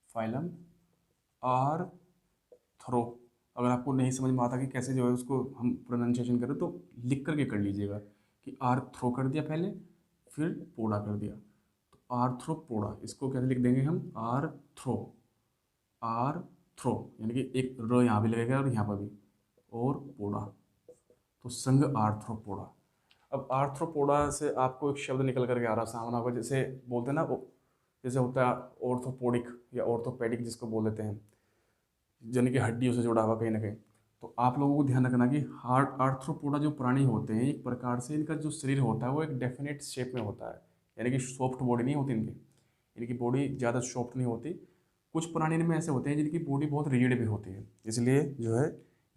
फाइलम आर्थ्रो, अगर आपको नहीं समझ में आता कि कैसे जो है उसको हम प्रोनाउंसिएशन करें तो लिख करके कर लीजिएगा कि आर्थ्रो कर दिया पहले, फिर पोडा कर दिया। तो आर्थ्रोपोडा इसको कैसे लिख देंगे हम, आर्थ्रो, आर्थ्रो यानी कि एक र यहाँ भी लगेगा और यहाँ पर भी, और पोडा, तो संघ आर्थ्रोपोडा। अब आर्थ्रोपोडा से आपको एक शब्द निकल करके आ रहा सामने आपको, जैसे बोलते हैं ना जैसे होता है ऑर्थोपोडिक या ऑर्थोपेडिक जिसको बोल देते हैं, यानी कि हड्डियों से जुड़ा हुआ कहीं ना कहीं। तो आप लोगों को ध्यान रखना कि हार्ट आर्थ्रोपोडा जो प्राणी होते हैं एक प्रकार से इनका जो शरीर होता है वो एक डेफिनेट शेप में होता है, यानी कि सॉफ्ट बॉडी नहीं होती इनकी, इनकी बॉडी ज़्यादा सॉफ्ट नहीं होती। कुछ प्राणी में ऐसे होते हैं जिनकी बॉडी बहुत रिजिड भी होती है, इसलिए जो है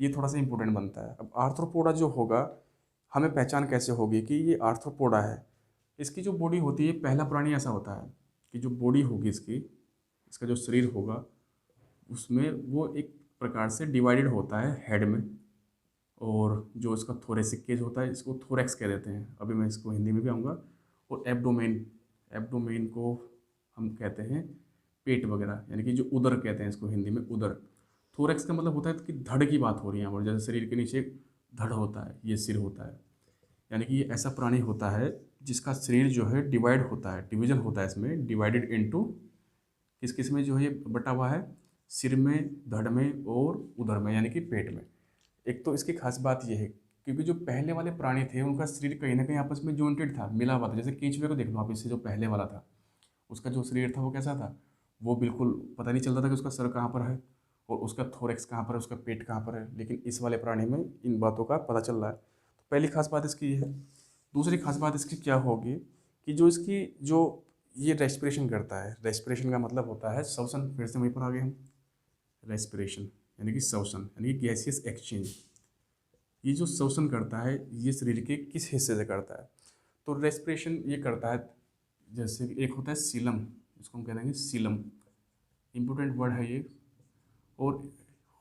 ये थोड़ा सा इंपॉर्टेंट बनता है। अब आर्थ्रोपोडा जो होगा हमें पहचान कैसे होगी कि ये आर्थ्रोपोडा है? इसकी जो बॉडी होती है, पहला प्राणी ऐसा होता है कि जो बॉडी होगी इसकी, इसका जो शरीर होगा उसमें वो एक प्रकार से डिवाइडेड होता है हेड में, और जो इसका थोरेसिक केज होता है इसको थोरेक्स कह देते हैं, अभी मैं इसको हिंदी में भी आऊँगा। और एब्डोमेन, एब्डोमेन को हम कहते हैं पेट वगैरह, यानी कि जो उदर कहते हैं इसको हिंदी में उदर। थोरेक्स का मतलब होता है कि धड़ की बात हो रही है यहाँ पर, जैसे शरीर के नीचे एक धड़ होता है, ये सिर होता है। यानी कि ये ऐसा प्राणी होता है जिसका शरीर जो है डिवाइड होता है, डिवीजन होता है इसमें, डिवाइडेड इनटू किस किस में जो है ये बटा हुआ है, सिर में, धड़ में और उदर में, यानी कि पेट में। एक तो इसकी खास बात यह है क्योंकि जो पहले वाले प्राणी थे उनका शरीर कहीं ना कहीं आपस में जॉइंटेड था, मिला हुआ था। जैसे केंचुए को देख लो आप, इससे जो पहले वाला था उसका जो शरीर था वो कैसा था, वो बिल्कुल पता नहीं चलता था कि उसका सर कहाँ पर है और उसका थोरेक्स कहाँ पर है, उसका पेट कहाँ पर है। लेकिन इस वाले प्राणी में इन बातों का पता चल रहा है। तो पहली खास बात इसकी ये है। दूसरी खास बात इसकी क्या होगी कि जो इसकी जो ये रेस्पिरेशन करता है, रेस्पिरेशन का मतलब होता है श्वसन, फिर से वहीं पर आ गए हम, रेस्पिरेशन यानी कि श्वसन यानी कि गैसियस एक्सचेंज। ये जो श्वसन करता है ये शरीर के किस हिस्से से करता है, तो रेस्पिरेशन ये करता है, जैसे कि एक होता है सीलम, इसको हम कह देंगे सीलम, इम्पोर्टेंट वर्ड है ये। और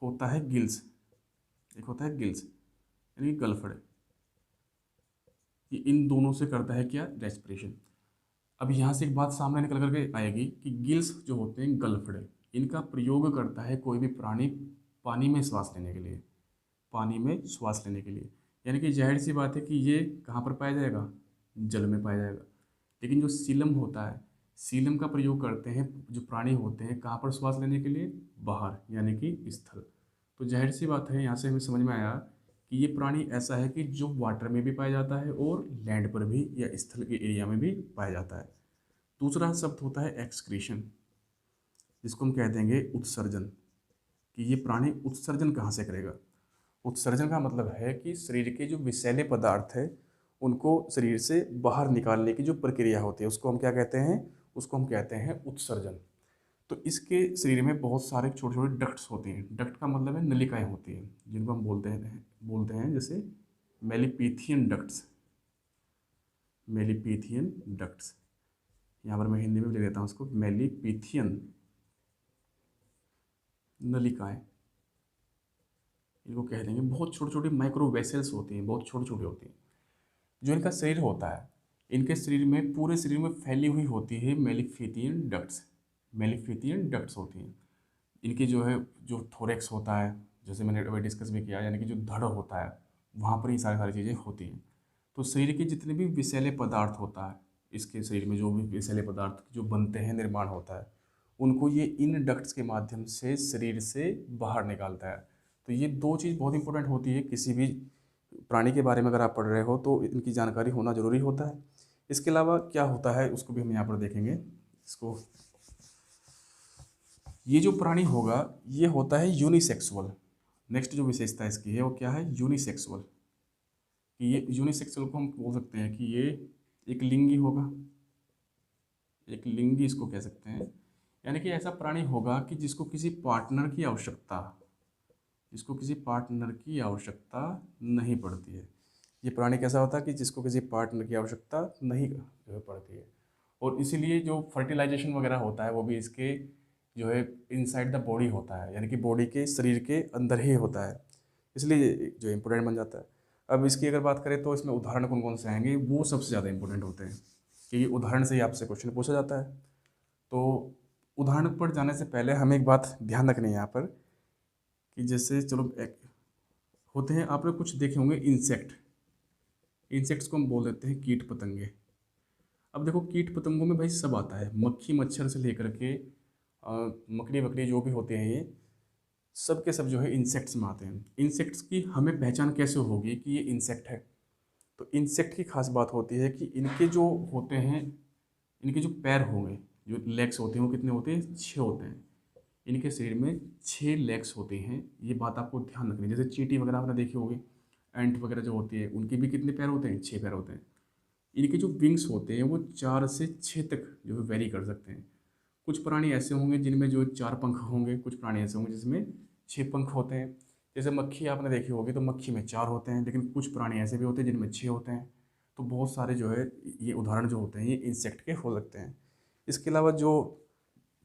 होता है गिल्स, एक होता है गिल्स यानी गलफड़े। ये इन दोनों से करता है क्या, रेस्पिरेशन। अब यहाँ से एक बात सामने निकल करके आएगी कि गिल्स जो होते हैं गलफड़े, इनका प्रयोग करता है कोई भी प्राणी पानी में श्वास लेने के लिए, पानी में श्वास लेने के लिए। यानी कि जाहिर सी बात है कि ये कहाँ पर पाया जाएगा, जल में पाया जाएगा। लेकिन जो सीलम होता है, सीलम का प्रयोग करते हैं जो प्राणी होते हैं कहाँ पर श्वास लेने के लिए, बाहर यानी कि स्थल। तो जाहिर सी बात है यहाँ से हमें समझ में आया कि ये प्राणी ऐसा है कि जो वाटर में भी पाया जाता है और लैंड पर भी या स्थल के एरिया में भी पाया जाता है। दूसरा शब्द होता है एक्सक्रीशन, जिसको हम कह देंगे उत्सर्जन, कि ये प्राणी उत्सर्जन कहाँ से करेगा। उत्सर्जन का मतलब है कि शरीर के जो विषैले पदार्थ है उनको शरीर से बाहर निकालने की जो प्रक्रिया होती है उसको हम क्या कहते हैं, उसको हम कहते हैं उत्सर्जन। तो इसके शरीर में बहुत सारे छोटे छोटे डक्ट्स होते हैं। डक्ट का मतलब है नलिकाएं होती हैं, जिनको हम बोलते हैं जैसे मेलिपीथियन डक्ट्स, मेलिपीथियन डक्ट्स। यहाँ पर मैं हिंदी में भी लिख देता हूँ उसको, मेलिपीथियन नलिकाएं, इनको कह देंगे। बहुत छोटी छोटी माइक्रो वेसल्स होती हैं, बहुत छोटी छोटी होती हैं। जो इनका शरीर होता है, इनके शरीर में पूरे शरीर में फैली हुई होती है मेलिफिथियन डक्ट्स, मेलिफिथियन डक्ट्स होती हैं। इनकी जो है जो थोरेक्स होता है, जैसे मैंने अभी डिस्कस भी किया, यानी कि जो धड़ होता है वहाँ पर ही सारी सारी चीज़ें होती हैं। तो शरीर के जितने भी विषैले पदार्थ होता है, इसके शरीर में जो भी विषैले पदार्थ जो बनते हैं, निर्माण होता है, उनको ये इन डक्ट्स के माध्यम से शरीर से बाहर निकालता है। तो ये दो चीज़ बहुत इंपॉर्टेंट होती है, किसी भी प्राणी के बारे में अगर आप पढ़ रहे हो तो इनकी जानकारी होना जरूरी होता है। इसके अलावा क्या होता है उसको भी हम यहाँ पर देखेंगे। इसको, ये जो प्राणी होगा ये होता है यूनिसेक्सुअल। नेक्स्ट जो विशेषता इसकी है वो क्या है, यूनिसेक्सुअल। कि ये यूनिसेक्सुअल को हम बोल सकते हैं कि ये एक लिंगी होगा, एक लिंगी इसको कह सकते हैं। यानी कि ऐसा प्राणी होगा कि जिसको किसी पार्टनर की आवश्यकता, जिसको किसी पार्टनर की आवश्यकता नहीं पड़ती है। ये प्राणी कैसा होता है कि जिसको किसी पार्टनर की आवश्यकता नहीं जो है पड़ती है। और इसीलिए जो फर्टिलाइजेशन वगैरह होता है वो भी इसके जो है इनसाइड द बॉडी होता है, यानी कि बॉडी के शरीर के अंदर ही होता है, इसलिए ये जो इम्पोर्टेंट बन जाता है। अब इसकी अगर बात करें तो इसमें उदाहरण कौन कौन से आएंगे, वो सबसे ज़्यादा इंपॉर्टेंट होते हैं, क्योंकि उदाहरण से ही आपसे क्वेश्चन पूछा जाता है। तो उदाहरण पर जाने से पहले हमें एक बात ध्यान रखनी है यहाँ पर, कि जैसे चलो एक होते हैं, आप लोग कुछ देखे होंगे इंसेक्ट, इंसेक्ट्स को हम बोल देते हैं कीट पतंगे। अब देखो कीट पतंगों में भाई सब आता है, मक्खी मच्छर से लेकर के मकड़ी वकड़ी जो भी होते हैं, ये सब के सब जो है इंसेक्ट्स में आते हैं। इंसेक्ट्स की हमें पहचान कैसे होगी कि ये इंसेक्ट है, तो इंसेक्ट की खास बात होती है कि इनके जो होते हैं, इनके जो पैर होंगे, जो लेग्स होते हैं वो कितने होते हैं, 6 होते हैं। इनके शरीर में 6 लेग्स होते हैं, ये बात आपको ध्यान रखनी है। जैसे चींटी वगैरह आपने देखी होगी, एंट वगैरह जो होती है उनके भी कितने पैर होते हैं, 6 पैर होते हैं। इनके जो विंग्स होते हैं वो 4 से 6 तक जो है वेरी कर सकते हैं। कुछ प्राणी ऐसे होंगे जिनमें जो 4 पंख होंगे, कुछ प्राणी ऐसे होंगे जिसमें 6 पंख होते हैं। जैसे मक्खी आपने देखी होगी तो मक्खी में 4 होते हैं, लेकिन कुछ प्राणी ऐसे भी होते हैं जिनमें 6 होते हैं। तो बहुत सारे जो है ये उदाहरण जो होते हैं ये इंसेक्ट के हो सकते हैं। इसके अलावा जो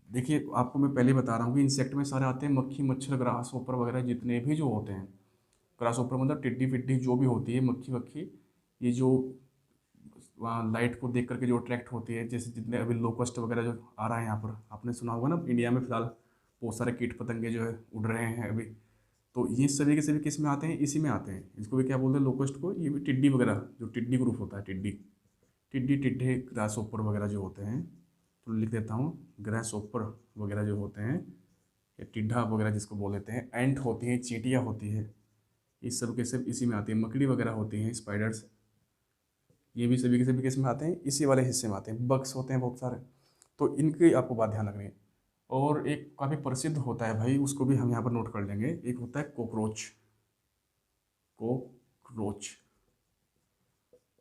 देखिए आपको मैं पहले ही बता रहा हूँ कि इंसेक्ट में सारे आते हैं, मक्खी मच्छर ग्रास ऊपर वगैरह जितने भी जो होते हैं। ग्रास ऊपर मतलब टिड्डी फिड्डी जो भी होती है, मक्खी वक्खी, ये जो वहाँ लाइट को देख करके जो अट्रैक्ट होती है, जैसे जितने अभी लोकस्ट वगैरह जो आ रहा है यहाँ पर, आपने सुना होगा ना इंडिया में फिलहाल बहुत सारे कीट पतंगे जो है उड़ रहे हैं अभी। तो ये सभी के सभी किस में आते हैं, इसी में आते हैं। इसको भी क्या बोलते हैं, लोकस्ट को। ये भी टिड्डी वगैरह, जो टिड्डी ग्रुप होता है, टिड्डी टिड्डी टिड्डे ग्रास ऊपर वगैरह जो होते हैं, तो लिख देता हूँ ग्रास ऊपर वगैरह जो होते हैं, या टिड्ढा वगैरह जिसको बोल देते हैं। एंट होती हैं, चींटियाँ होती है, इस सब के सब इसी में आती है। मकड़ी वगैरह होती हैं, स्पाइडर्स, ये भी सभी के सभी किस में आते हैं, इसी वाले हिस्से में आते हैं। बग्स होते हैं बहुत सारे, तो इनकी आपको बात ध्यान रखनी है। और एक काफ़ी प्रसिद्ध होता है भाई, उसको भी हम यहाँ पर नोट कर लेंगे, एक होता है कॉकरोच। कॉकरोच,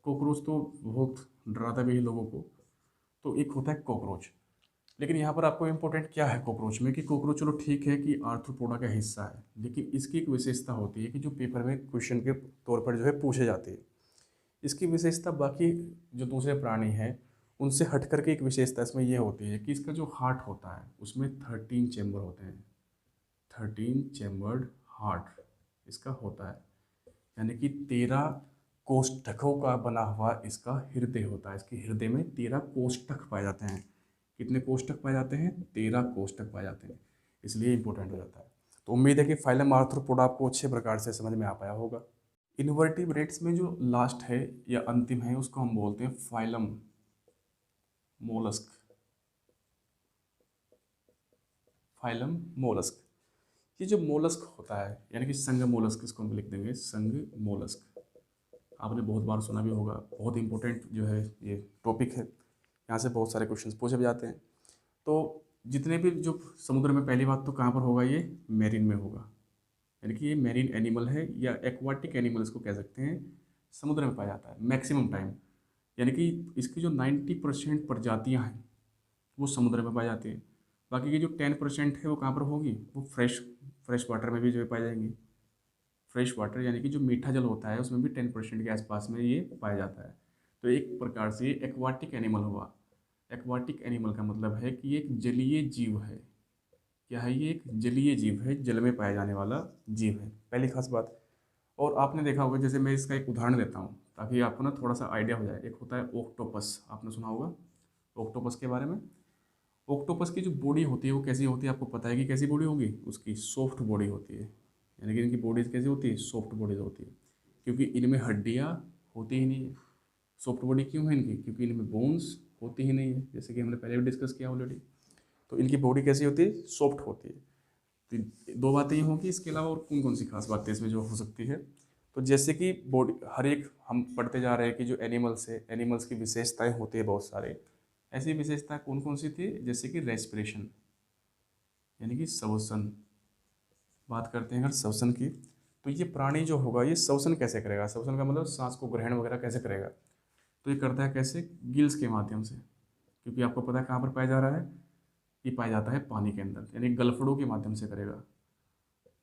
कॉकरोच तो बहुत डराता भी है लोगों को। तो एक होता है कॉकरोच। लेकिन यहाँ पर आपको इम्पोर्टेंट क्या है कॉकरोच में, कि कॉकरोच चलो ठीक है कि आर्थ्रोपोडा का हिस्सा है, लेकिन इसकी एक विशेषता होती है कि जो पेपर में क्वेश्चन के तौर पर जो है पूछे जाती है, इसकी विशेषता बाकी जो दूसरे प्राणी हैं उनसे हट करके एक विशेषता इसमें यह होती है कि इसका जो हार्ट होता है उसमें 13 चैम्बर होते हैं। 13 चैम्बर्ड हार्ट इसका होता है, यानी कि 13 कोष्ठकों का बना हुआ इसका हृदय होता है। इसके हृदय में 13 कोष्ठक पाए जाते हैं। कितने कोष्ठक पाए जाते हैं? 13 कोष्ठक पाए जाते हैं, इसलिए इंपॉर्टेंट हो जाता है। तो उम्मीद है कि फाइलम आर्थ्रोपोडा आपको अच्छे प्रकार से समझ में आ पाया होगा। इनवर्टिब्रेट्स में जो लास्ट है या अंतिम है उसको हम बोलते हैं फाइलम मोलस्क। फाइलम मोलस्क, ये जो मोलस्क होता है यानी कि संघ मोलस्क, इसको हम लिख देंगे संघ मोलस्क। आपने बहुत बार सुना भी होगा, बहुत इंपॉर्टेंट जो है ये टॉपिक है, यहाँ से बहुत सारे क्वेश्चंस पूछे भी जाते हैं। तो जितने भी जो समुद्र में, पहली बात तो कहाँ पर होगा, ये मैरीन में होगा, यानी कि ये मैरीन एनिमल है या एक्वाटिक एनिमल इसको कह सकते हैं, समुद्र में पाया जाता है मैक्सिमम टाइम। यानी कि इसकी जो 90% प्रजातियाँ हैं वो समुद्र में पाई जाती हैं। बाकी की जो 10% है वो कहाँ पर होगी, वो फ्रेश वाटर में भी जो है पाई जाएंगी। फ्रेश वाटर यानी कि जो मीठा जल होता है उसमें भी 10% के आसपास में ये पाया जाता है। तो एक प्रकार से एक्वाटिक एनिमल हुआ। एक्वाटिक एनिमल का मतलब है कि ये एक जलीय जीव है। क्या है ये? एक जलीय जीव है, जल में पाया जाने वाला जीव है, पहली खास बात। और आपने देखा होगा, जैसे मैं इसका एक उदाहरण देता हूँ ताकि आपको ना थोड़ा सा आइडिया हो जाए। एक होता है ऑक्टोपस, आपने सुना होगा ऑक्टोपस के बारे में। ऑक्टोपस की जो बॉडी होती है वो कैसी होती है, आपको पता है कि कैसी बॉडी होगी? उसकी सॉफ्ट बॉडी होती है, यानी कि इनकी बॉडीज कैसी होती है? सॉफ्ट बॉडीज होती है, क्योंकि इनमें हड्डियाँ होती ही नहीं है। सॉफ्ट बॉडी क्यों है इनकी? क्योंकि इनमें बोन्स होती ही नहीं है, जैसे कि हमने पहले भी डिस्कस किया ऑलरेडी। तो इनकी बॉडी कैसी होती है? सॉफ्ट होती है। तो दो बातें ये होंगी, इसके अलावा और कौन कौन सी खास बातें इसमें जो हो सकती है? तो जैसे कि बॉडी, हर एक हम पढ़ते जा रहे हैं कि जो एनिमल्स है, एनिमल्स की विशेषताएं होती है बहुत सारे। ऐसी विशेषताएं कौन कौन सी थी? जैसे कि रेस्पिरेशन यानी कि श्वसन। बात करते हैं अगर श्वसन की, तो ये प्राणी जो होगा ये श्वसन कैसे करेगा? श्वसन का मतलब सांस को ग्रहण वगैरह कैसे करेगा? तो ये करता है कैसे? गिल्स के माध्यम से, क्योंकि आपको पता है कहाँ पर पाया जा रहा है, ये पाया जाता है पानी के अंदर, यानी गलफड़ों के माध्यम से करेगा,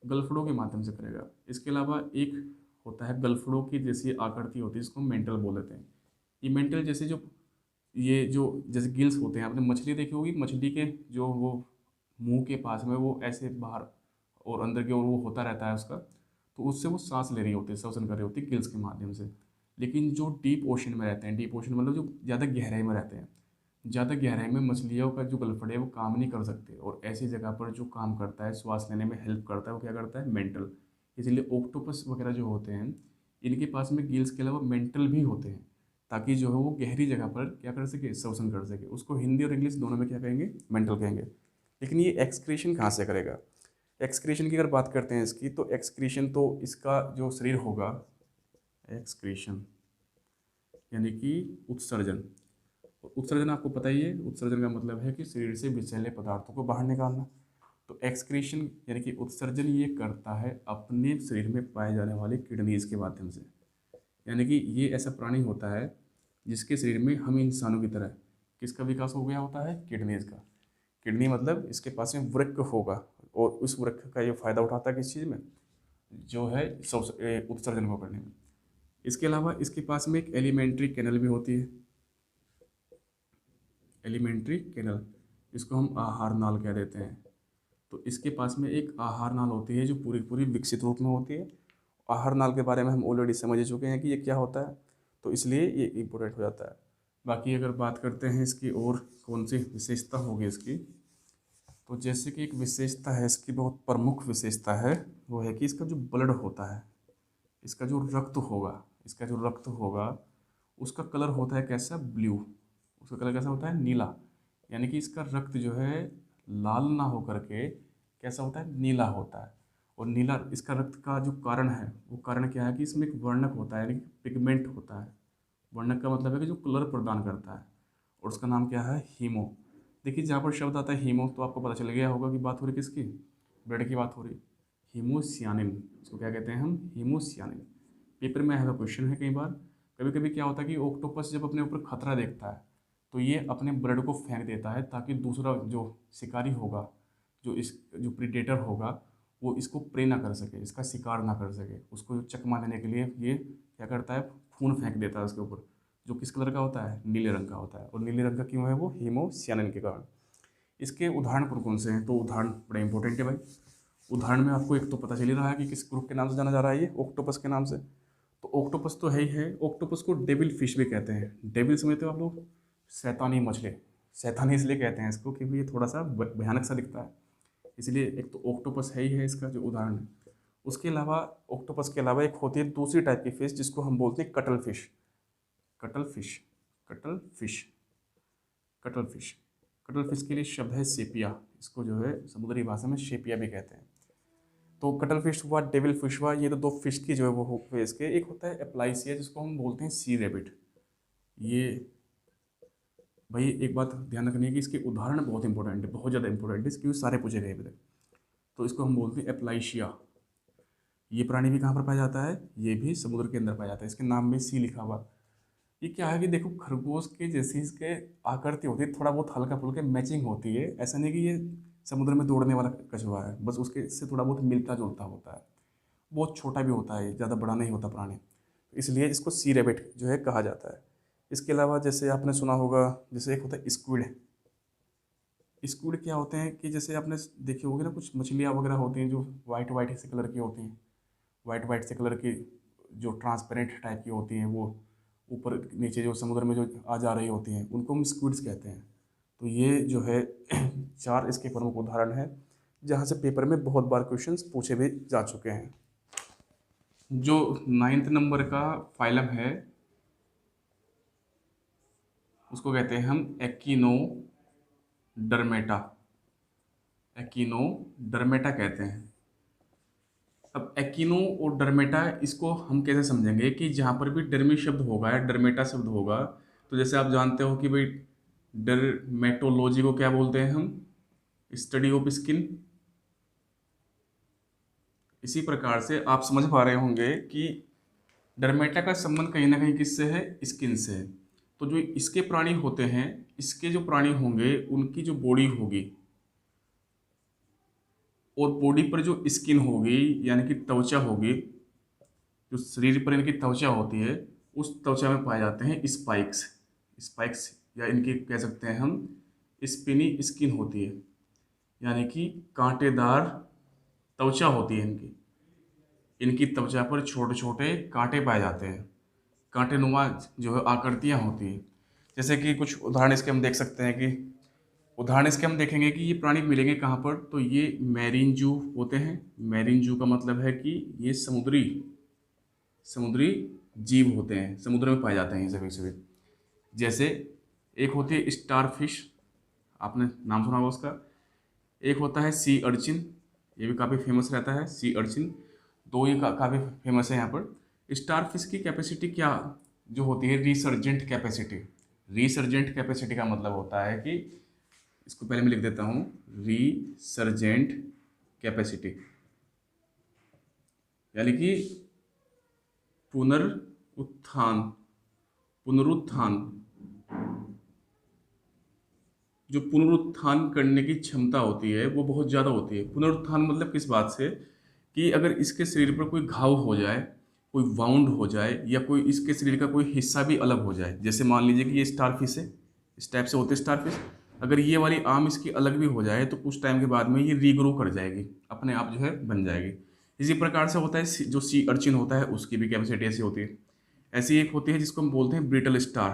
गलफड़ों के माध्यम से करेगा। इसके अलावा एक होता है गलफड़ों की जैसी आकृति होती है, इसको मेंटल बोल देते हैं। ये मेंटल जैसे जो, ये जो जैसे गिल्स होते हैं, आपने मछली देखी होगी, मछली के जो वो मुंह के पास में वो ऐसे बाहर और अंदर की ओर वो होता रहता है उसका, तो उससे वो सांस ले रही होती है, श्वसन कर रही होती है गिल्स के माध्यम से। लेकिन जो डीप ओशन में रहते हैं, डीप ओशन मतलब जो ज़्यादा गहराई में रहते हैं, ज़्यादा गहराई में मछलियों का जो गलफड़े है वो काम नहीं कर सकते, और ऐसी जगह पर जो काम करता है, श्वास लेने में हेल्प करता है, वो क्या करता है? मेंटल। इसलिए ऑक्टोपस वगैरह जो होते हैं, इनके पास में गिल्स के अलावा मेंटल भी होते हैं, ताकि जो है वो गहरी जगह पर क्या कर सके? श्वसन कर सके। उसको हिंदी और इंग्लिश दोनों में क्या कहेंगे? मेंटल कहेंगे। लेकिन ये एक्सक्रीशन कहाँ से करेगा? एक्सक्रीशन की अगर बात करते हैं इसकी, तो एक्सक्रीशन तो इसका जो शरीर होगा, एक्सक्रीशन यानी कि उत्सर्जन। उत्सर्जन आपको पता ही है, उत्सर्जन का मतलब है कि शरीर से विषैले पदार्थों को बाहर निकालना। तो एक्सक्रीशन यानी कि उत्सर्जन ये करता है अपने शरीर में पाए जाने वाले किडनीज के माध्यम से। यानी कि ये ऐसा प्राणी होता है जिसके शरीर में हम इंसानों की तरह किसका विकास हो गया होता है? किडनीज का। किडनी मतलब इसके पास में वृक्क होगा, और उस वृक्क का ये फायदा उठाता है किस चीज़ में? जो है उत्सर्जन को करने में। इसके अलावा इसके पास में एक एलिमेंट्री कैनल भी होती है, एलिमेंट्री कैनल, इसको हम आहार नाल कह देते हैं। तो इसके पास में एक आहार नाल होती है जो पूरी पूरी विकसित रूप में होती है। आहार नाल के बारे में हम ऑलरेडी समझ चुके हैं कि ये क्या होता है, तो इसलिए ये इम्पोर्टेंट हो जाता है। बाकी अगर बात करते हैं इसकी और कौन सी विशेषता होगी इसकी, तो जैसे कि एक विशेषता है इसकी, बहुत प्रमुख विशेषता है, वो है कि इसका जो ब्लड होता है, इसका जो रक्त होगा, इसका जो रक्त होगा उसका कलर होता है कैसा? ब्लू। उसका कलर कैसा होता है? नीला। यानी कि इसका रक्त जो है लाल ना हो करके कैसा होता है? नीला होता है। और नीला इसका रक्त का जो कारण है, वो कारण क्या है कि इसमें एक वर्णक होता है, यानी कि पिगमेंट होता है। वर्णक का मतलब है कि जो कलर प्रदान करता है, और उसका नाम क्या है? हीमो। देखिए जहाँ पर शब्द आता है हीमो, तो आपको पता चल गया होगा कि बात हो रही किसकी? ब्लड की बात हो रही। हीमोसियानिन, इसको क्या कहते हैं हम? हीमोसियानिन। पेपर में आया हुआ क्वेश्चन है कई बार। कभी कभी क्या होता है कि ऑक्टोपस जब अपने ऊपर खतरा देखता है तो ये अपने ब्लड को फेंक देता है, ताकि दूसरा जो शिकारी होगा, जो प्रीडेटर होगा, वो इसको प्रे ना कर सके, इसका शिकार ना कर सके। उसको चकमा देने के लिए ये क्या करता है? खून फेंक देता है उसके ऊपर, जो किस कलर का होता है? नीले रंग का होता है। और नीले रंग का क्यों है? वो हीमोसियानिन के कारण। इसके उदाहरण कौन कौन से हैं? तो उदाहरण बड़े इंपॉर्टेंट है भाई। उदाहरण में आपको एक तो पता चल ही रहा है कि किस ग्रुप के नाम से जाना जा रहा है, ये ऑक्टोपस के नाम से। तो ऑक्टोपस तो है ही है, ऑक्टोपस को डेविल फिश भी कहते हैं। डेविल समझते हो आप लोग, शैतानी मछली। शैतानी इसलिए कहते हैं इसको क्योंकि ये थोड़ा सा भयानक सा दिखता है, इसलिए एक तो ऑक्टोपस है ही है इसका जो उदाहरण है। उसके अलावा ऑक्टोपस के अलावा एक होती है दूसरी टाइप की फिश जिसको हम बोलते हैं cuttle fish. Cuttle fish, cuttle fish, cuttle fish. Cuttle fish के लिए शब्द है सेपिया, इसको जो है समुद्री भाषा में शेपिया भी कहते हैं। तो कटल फिश हुआ, डेविल फिश हुआ, ये तो दो फिश की जो है वो हुए इसके। एक होता है एप्लाइसिया जिसको हम बोलते हैं सी रैबिट। ये भाई एक बात ध्यान रखनी है कि इसके उदाहरण बहुत इंपॉर्टेंट है, बहुत ज़्यादा इंपॉर्टेंट है क्योंकि सारे पूछे गए अभी तक। तो इसको हम बोलते हैं एप्लाइशिया। ये प्राणी भी कहाँ पर पाया जाता है, ये भी समुद्र के अंदर पाया जाता है, इसके नाम में सी लिखा हुआ। ये क्या है कि देखो खरगोश के जैसी इसके आकृति होती है, थोड़ा बहुत हल्का फुल्का मैचिंग होती है। ऐसा नहीं कि ये समुद्र में दौड़ने वाला कछुआ है, बस उसके से थोड़ा बहुत मिलता जुलता होता है। बहुत छोटा भी होता है, ज़्यादा बड़ा नहीं होता प्राणी, इसलिए इसको सी रैबिट जो है कहा जाता है। इसके अलावा जैसे आपने सुना होगा, जैसे एक होता है स्क्विड। स्क्विड क्या होते हैं कि जैसे आपने देखी होगी ना, कुछ मछलियाँ वगैरह होती हैं जो वाइट वाइट से कलर की होती हैं, वाइट वाइट से कलर की, जो ट्रांसपेरेंट टाइप की होती हैं, वो ऊपर नीचे जो समुद्र में जो आ जा रही होती हैं उनको हम स्क्विड्स कहते हैं। तो ये जो है चार इसके प्रमुख उदाहरण हैं जहाँ से पेपर में बहुत बार क्वेश्चंस पूछे भी जा चुके हैं। जो 9th नंबर का फाइलम है उसको कहते हैं हम एक्टिनोडर्मेटा। एक्टिनोडर्मेटा कहते हैं। अब एक्टिनो और डर्मेटा इसको हम कैसे समझेंगे कि जहाँ पर भी डर्मी शब्द होगा या डर्मेटा शब्द होगा, तो जैसे आप जानते हो कि भाई डर्मेटोलॉजी को क्या बोलते हैं हम, स्टडी ऑफ स्किन। इसी प्रकार से आप समझ पा रहे होंगे कि डर्मेटा का संबंध कहीं ना कहीं किससे है, स्किन से है। तो जो इसके प्राणी होते हैं, इसके जो प्राणी होंगे उनकी जो बॉडी होगी और बॉडी पर जो स्किन होगी यानी कि त्वचा होगी, जो शरीर पर इनकी त्वचा होती है उस त्वचा में पाए जाते हैं स्पाइक्स। स्पाइक्स या इनकी कह सकते हैं हम स्पिनी स्किन होती है, यानी कि कांटेदार त्वचा होती है इनकी। इनकी त्वचा पर छोटे छोटे कांटे पाए जाते हैं, कांटेनुमा जो है आकृतियाँ होती हैं। जैसे कि कुछ उदाहरण इसके हम देख सकते हैं कि उदाहरण इसके हम देखेंगे कि ये प्राणी मिलेंगे कहाँ पर, तो ये मैरीन जू होते हैं। मैरीन जू का मतलब है कि ये समुद्री समुद्री जीव होते हैं, समुद्र में पाए जाते हैं ये सभी सभी। जैसे एक होती है स्टार फिश, आपने नाम सुना होगा उसका। एक होता है सी अर्चिन, ये भी काफ़ी फेमस रहता है सी अर्चिन। दो ये काफ़ी फेमस है यहाँ पर। स्टार फिश की कैपेसिटी क्या जो होती है, रिसर्जेंट कैपेसिटी। रिसर्जेंट कैपेसिटी का मतलब होता है कि इसको पहले मैं लिख देता हूँ, रिसर्जेंट कैपेसिटी यानी कि पुनरुत्थान। पुनरुत्थान, जो पुनरुत्थान करने की क्षमता होती है वो बहुत ज़्यादा होती है। पुनरुत्थान मतलब किस बात से, कि अगर इसके शरीर पर कोई घाव हो जाए, कोई वाउंड हो जाए, या कोई इसके शरीर का कोई हिस्सा भी अलग हो जाए, जैसे मान लीजिए कि ये स्टारफिश है, इस टाइप से होते स्टारफिश, अगर ये वाली आर्म इसकी अलग भी हो जाए तो कुछ टाइम के बाद में ये रीग्रो कर जाएगी, अपने आप जो है बन जाएगी। इसी प्रकार से होता है जो सी अर्चिन होता है उसकी भी कैपेसिटी ऐसी होती है। ऐसी एक होती है जिसको हम बोलते हैं ब्रिटल स्टार।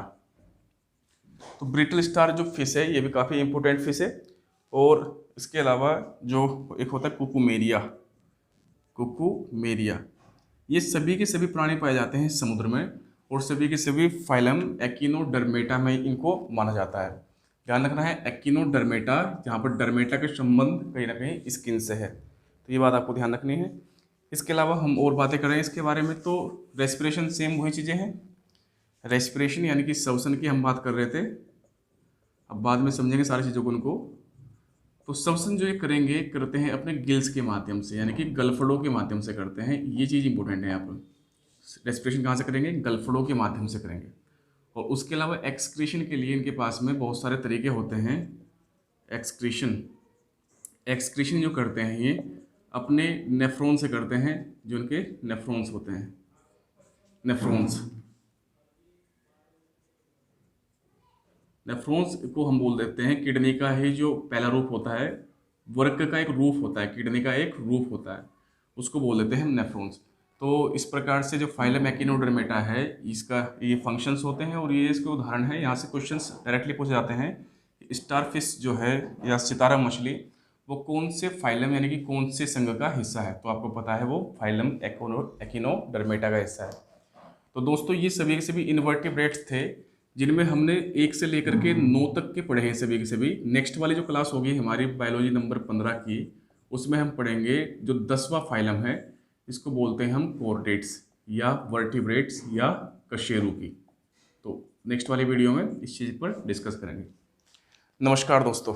तो ब्रिटल स्टार जो फिश है ये भी काफ़ी इंपॉर्टेंट फिश है। और इसके अलावा जो एक होता है कुकुमेरिया, कुकुमेरिया, ये सभी के सभी प्राणी पाए जाते हैं समुद्र में, और सभी के सभी फाइलम एक्टिनोडर्मेटा में इनको माना जाता है। ध्यान रखना है एक्टिनोडर्मेटा, जहाँ पर डर्मेटा का संबंध कहीं ना कहीं स्किन से है, तो ये बात आपको ध्यान रखनी है। इसके अलावा हम और बातें करें इसके बारे में, तो रेस्पिरेशन सेम वही चीज़ें हैं। रेस्पिरेशन यानी कि श्वसन की हम बात कर रहे थे, अब बाद में समझेंगे सारी चीज़ों को उनको। तो श्वसन जो ये करेंगे करते हैं अपने गिल्स के माध्यम से, यानी कि गलफड़ों के माध्यम से करते हैं। ये चीज़ इंपॉर्टेंट है यहाँ पर। रेस्पिरेशन कहाँ से करेंगे, गलफड़ों के माध्यम से करेंगे। और उसके अलावा एक्सक्रीशन के लिए इनके पास में बहुत सारे तरीके होते हैं। एक्सक्रीशन, एक्सक्रीशन जो करते हैं ये अपने नेफ्रॉन से करते हैं, जो उनके नेफ्रॉन्स होते हैं, नेफ्रॉन्स। नेफ्रॉन्स को हम बोल देते हैं किडनी का ही जो पहला रूप होता है वर्क का एक रूफ होता है, किडनी का एक रूफ होता है, उसको बोल देते हैं हम नेफ्रॉन्स। तो इस प्रकार से जो फाइलम एकिनोडर्मेटा है, इसका ये फंक्शंस होते हैं और ये इसके उदाहरण है। यहाँ से क्वेश्चंस डायरेक्टली पूछे जाते हैं। स्टारफिश जो है या सितारा मछली, वो कौन से फाइलम यानी कि कौन से संघ का हिस्सा है? तो आपको पता है वो फाइलम एकिनोडर्मेटा का हिस्सा है। तो दोस्तों ये सभी के सभी इन्वर्टिब्रेट्स थे, जिनमें हमने 1 से लेकर के 9 तक के पढ़े हैं सभी के सभी। नेक्स्ट वाली जो क्लास होगी हमारी बायोलॉजी नंबर 15 की, उसमें हम पढ़ेंगे जो 10वां फाइलम है, इसको बोलते हैं हम कोर्डेट्स या वर्टिब्रेट्स या कशेरुकी। तो नेक्स्ट वाली वीडियो में इस चीज़ पर डिस्कस करेंगे। नमस्कार दोस्तों।